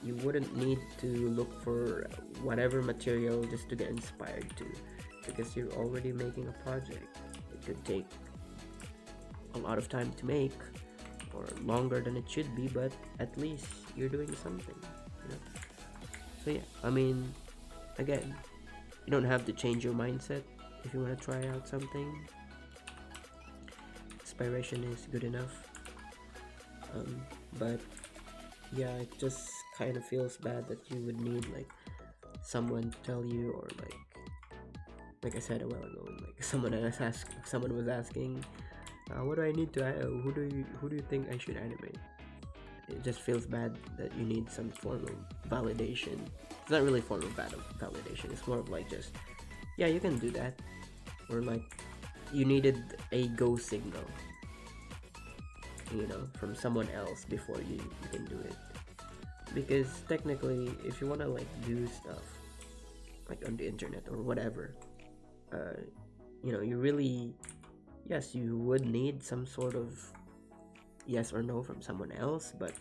you wouldn't need to look for whatever material just to get inspired to, because you're already making a project. It could take a lot of time to make, or longer than it should be, but at least you're doing something. So yeah, I mean, again, you don't have to change your mindset if you want to try out something. Inspiration is good enough. But yeah, it just kind of feels bad that you would need like someone to tell you, or like I said a while ago, like someone was asking, what do I need to who do you think I should animate? It just feels bad that you need some form of validation. It's not really a form of validation. It's more of like just, yeah, you can do that, or like you needed a go signal, from someone else before you can do it. Because technically, if you want to like do stuff like on the internet or whatever, you really, yes, you would need some sort of yes or no from someone else, but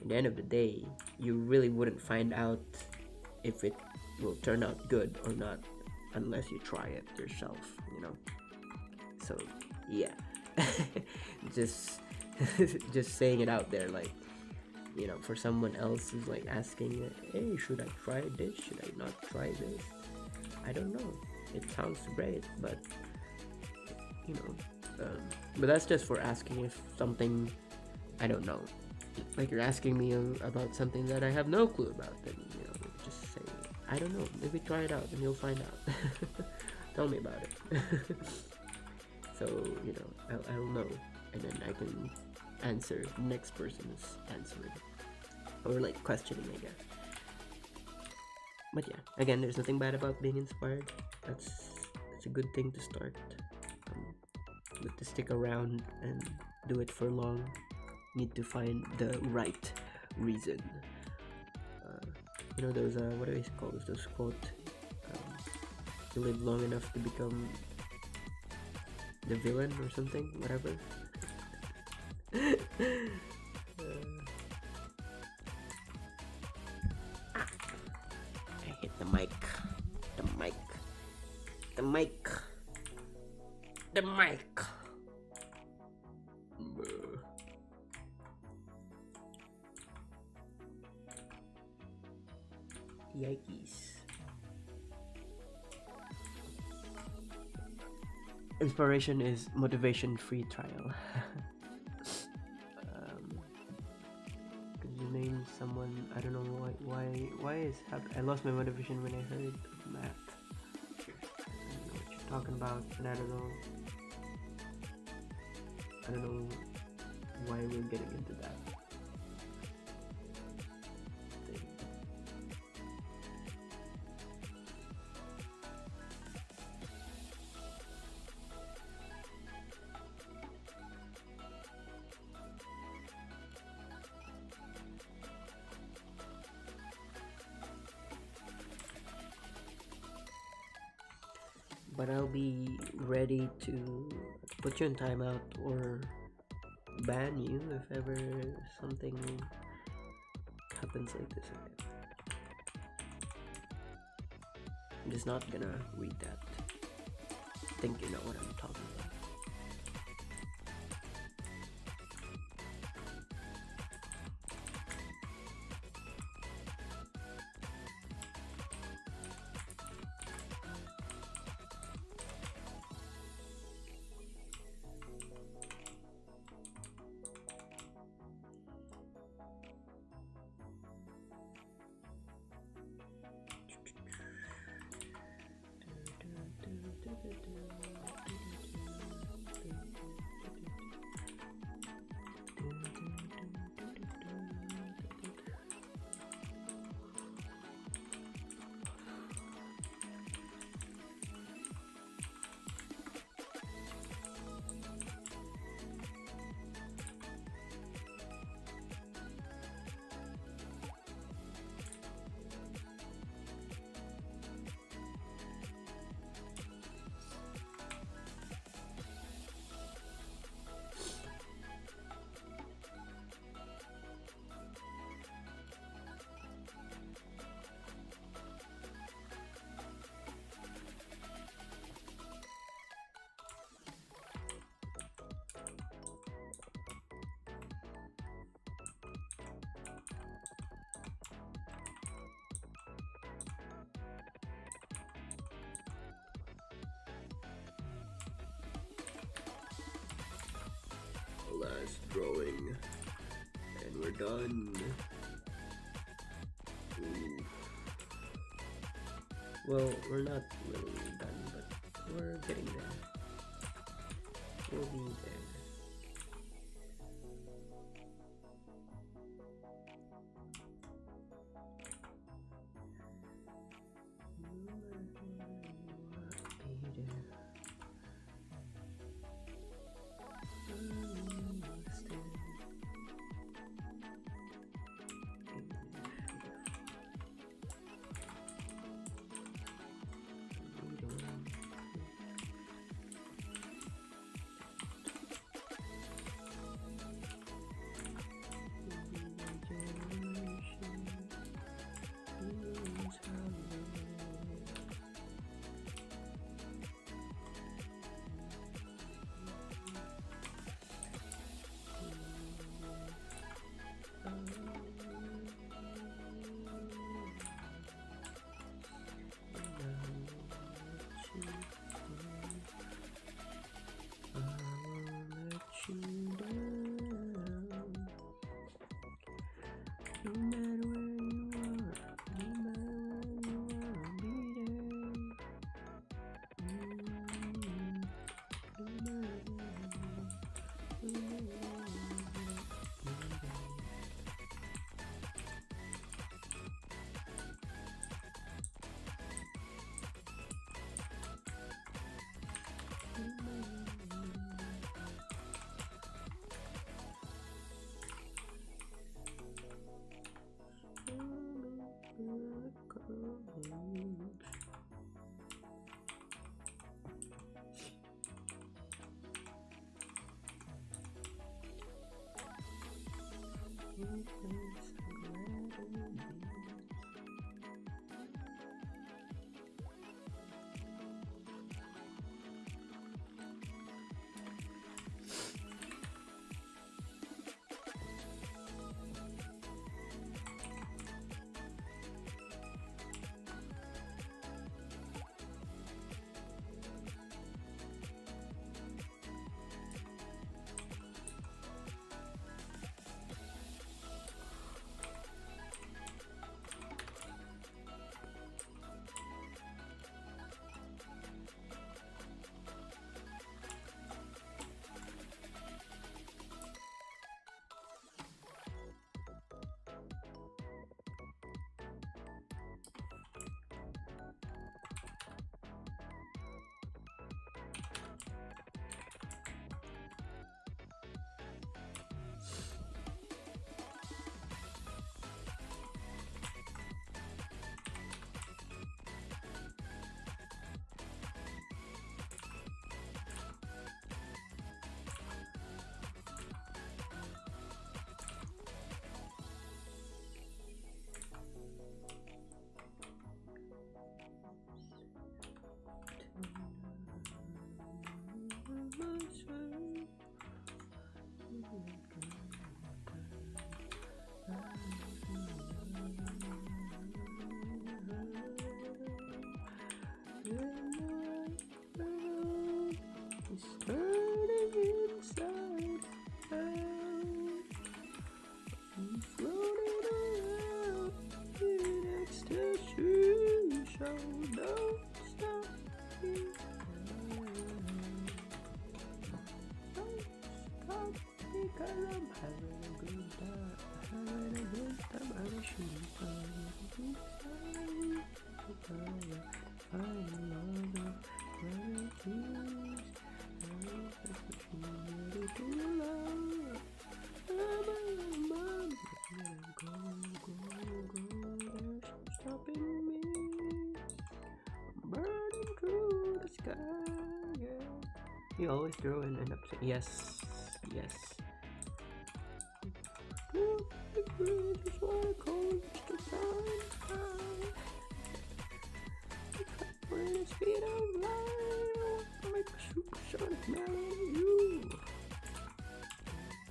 at the end of the day, you really wouldn't find out if it will turn out good or not unless you try it yourself. So yeah, just just saying it out there, like, for someone else who's like asking, hey, should I try this, should I not try this, I don't know, it sounds great, but but that's just for asking if something I don't know. Like, you're asking me about something that I have no clue about, then just say, I don't know, maybe try it out and you'll find out. Tell me about it. So I'll know, and then I can answer the next person is answering, or like questioning, I guess. But yeah, again, there's nothing bad about being inspired. That's a good thing to start. But to stick around and do it for long, need to find the right reason. Those what do they call those quote? To live long enough to become the villain or something, whatever. I hit the mic. Yikes. Inspiration is motivation-free trial. Could you name someone? I don't know why I lost my motivation when I heard math. I don't know what you're talking about, and I don't know why we're getting into that. But I'll be ready to put you in timeout or ban you if ever something happens like this again. I'm just not gonna read that. I think you know what I'm talking about. Last drawing, and we're done. Ooh. Well, we're not really done, but we're getting there. We'll be there. You always throw in an upset. Yes, yes. Just wanna call the sun. The speed of light, like a supersonic melody. You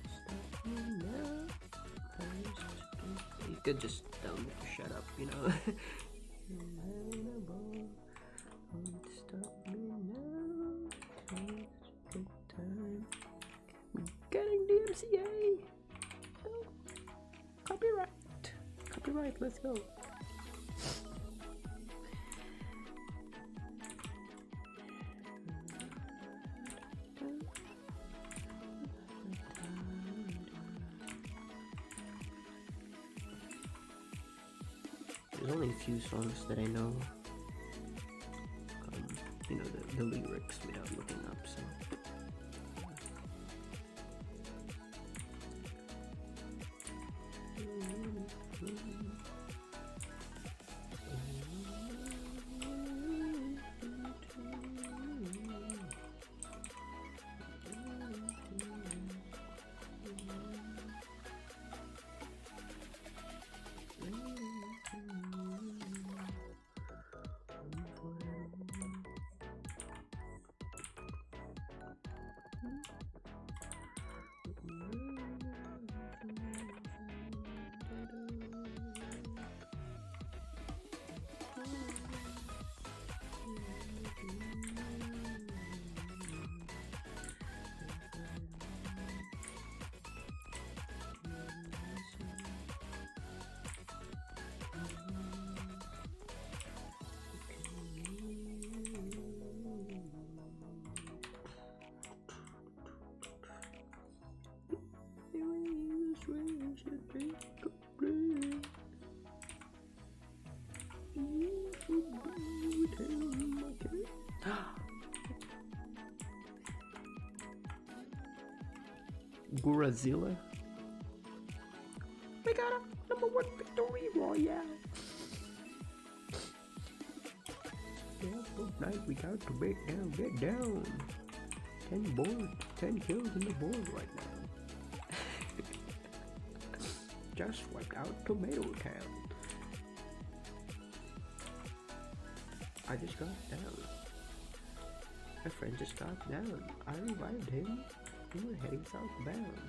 stop me now. You could just tell me to shut up, you know. Don't stop me now. Take time. Getting DMCA. Oh, copyright. Copyright. Let's go. There's only a few songs that I know, you know, the lyrics without looking up, so. Gorazilla. We got a #1 victory royale. Yeah, night we got to get down. 10 kills in the board right now. Just wiped out Tomato Town. I just got down. My friend just got down. I revived him. We were heading southbound.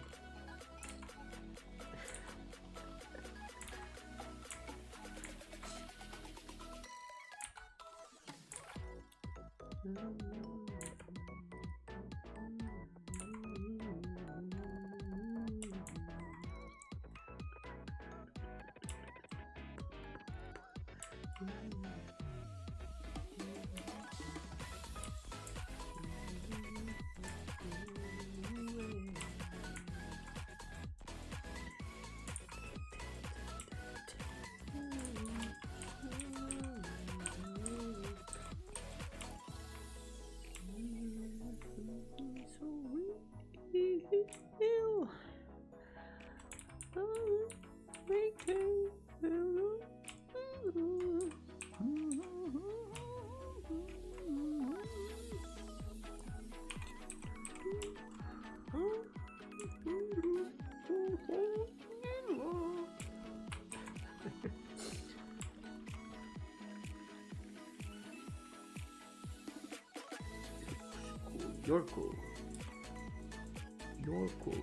You're cool. You're cool.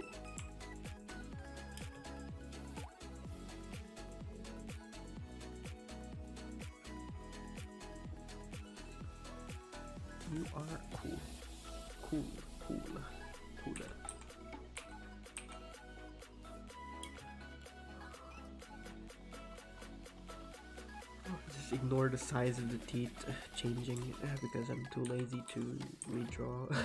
You are cool. Cool. Cooler. Just ignore the size of the teeth changing because I'm too lazy to redraw.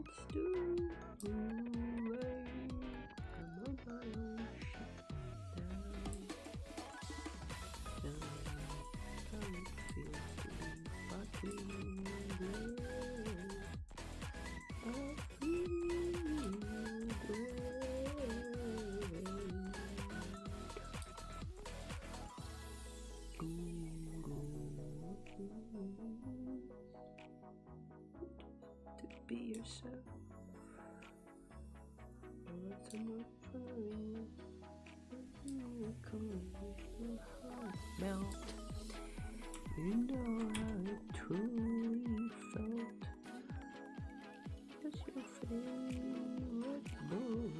let's do away. Come on, my shit down. How it feels to be fucking great. I feel great. To be yourself. What's enough for you? You're calling your heart melt. You know how it truly felt. What's your favorite book?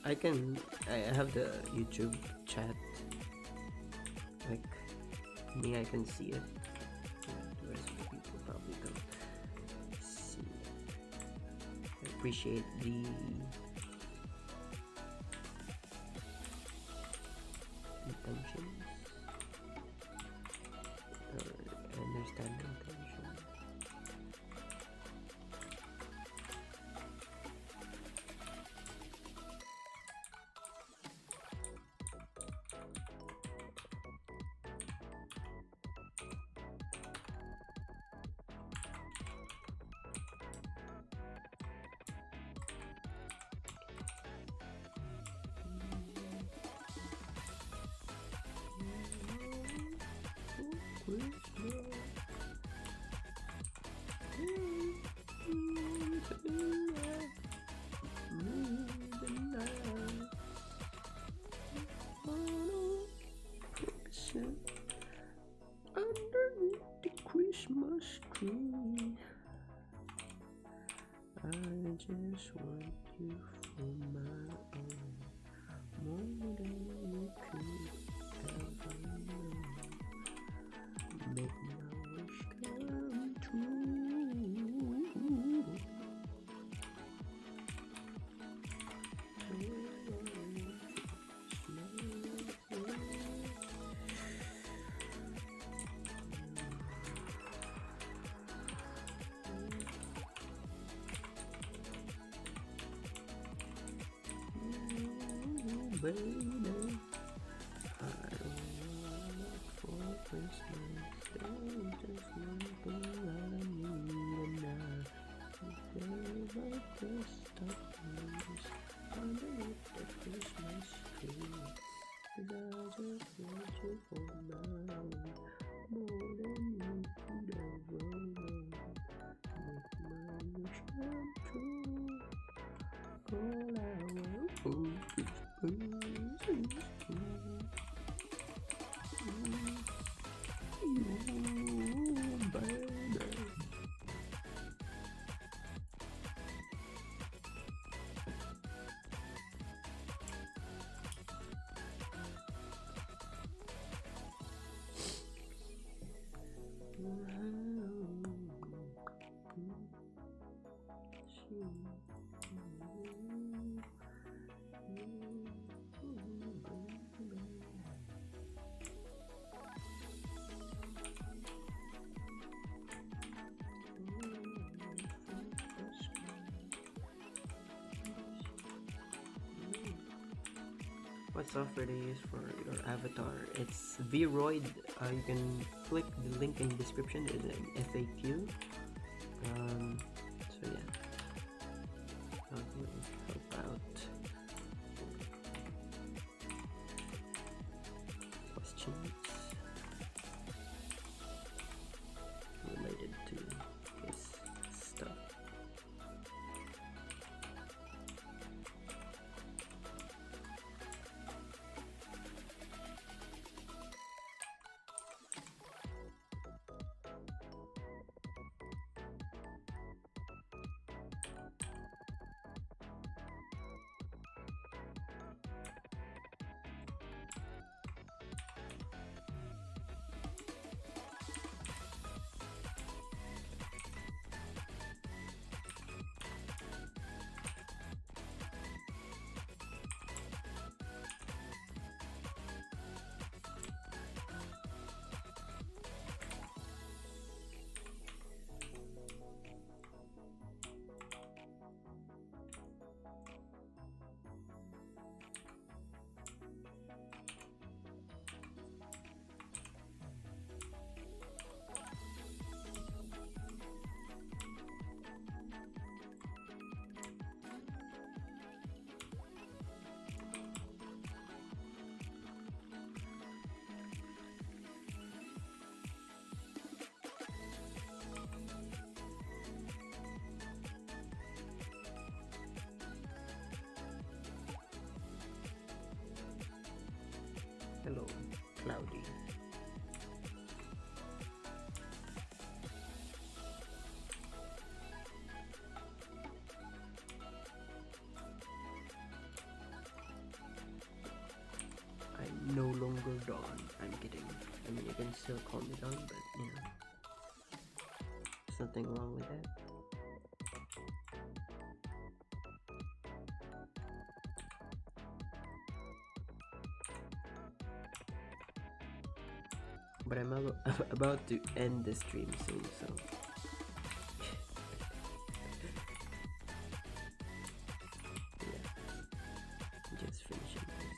I have the YouTube chat. Like me, I can see it. The rest of the people probably don't see it. I appreciate the intentions, or understand the intentions. Underneath the Christmas tree, I just want you for my own, more than you could ever know. Make my wish come true. Baby, I don't want for Christmas. There's just one thing I need, and I like the stockings underneath the Christmas tree. 'Cause I just want you for mine, more than you could ever know. Make my wish come true. All I want for Christmas is you, baby. What software they use for your avatar? It's Vroid. You can click the link in the description. There's an FAQ. So yeah, that will help out. Questions related to this stuff. Hello, Cloudy. There's nothing wrong with that. But I'm about to end the stream soon, so yeah, just finishing this.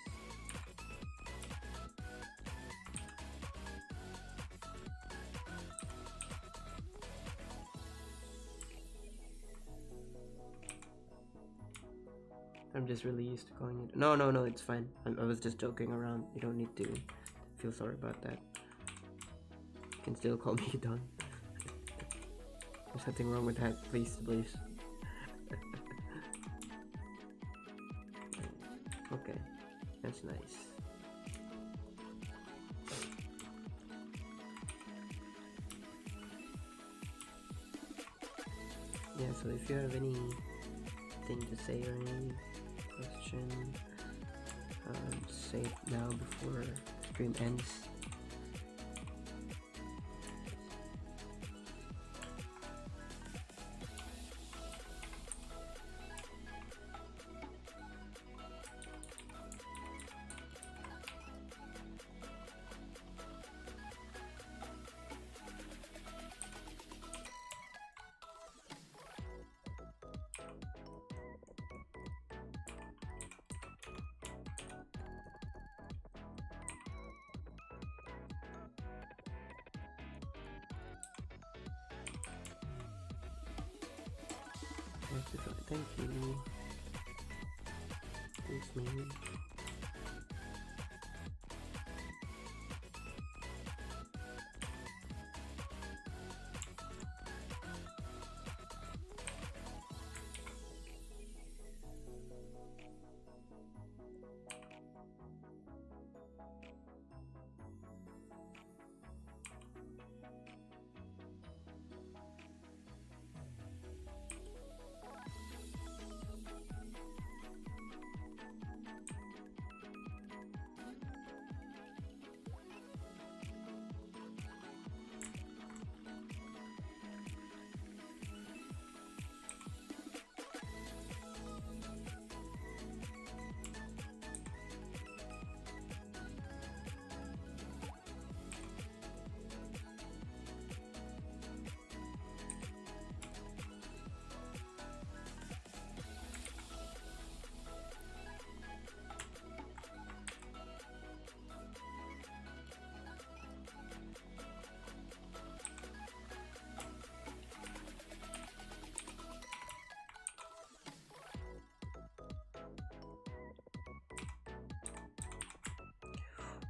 I'm just really used to calling it. No, it's fine. I was just joking around. You don't need to feel sorry about that. You can still call me Don. There's nothing wrong with that. Please. Okay, that's nice. Yeah, so if you have anything to say or any question, say it now before stream ends. Thank you. Thanks, man.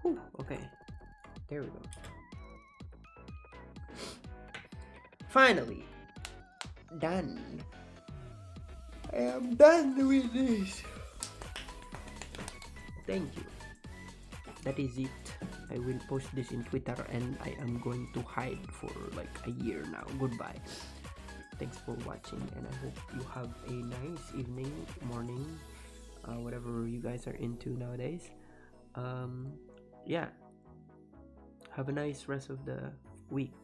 Whew, okay, there we go. Finally done. I am done with this. Thank you. That is it. I will post this in Twitter and I am going to hide for like a year now. Goodbye. Thanks for watching and I hope you have a nice evening, morning, whatever you guys are into nowadays. Yeah, have a nice rest of the week.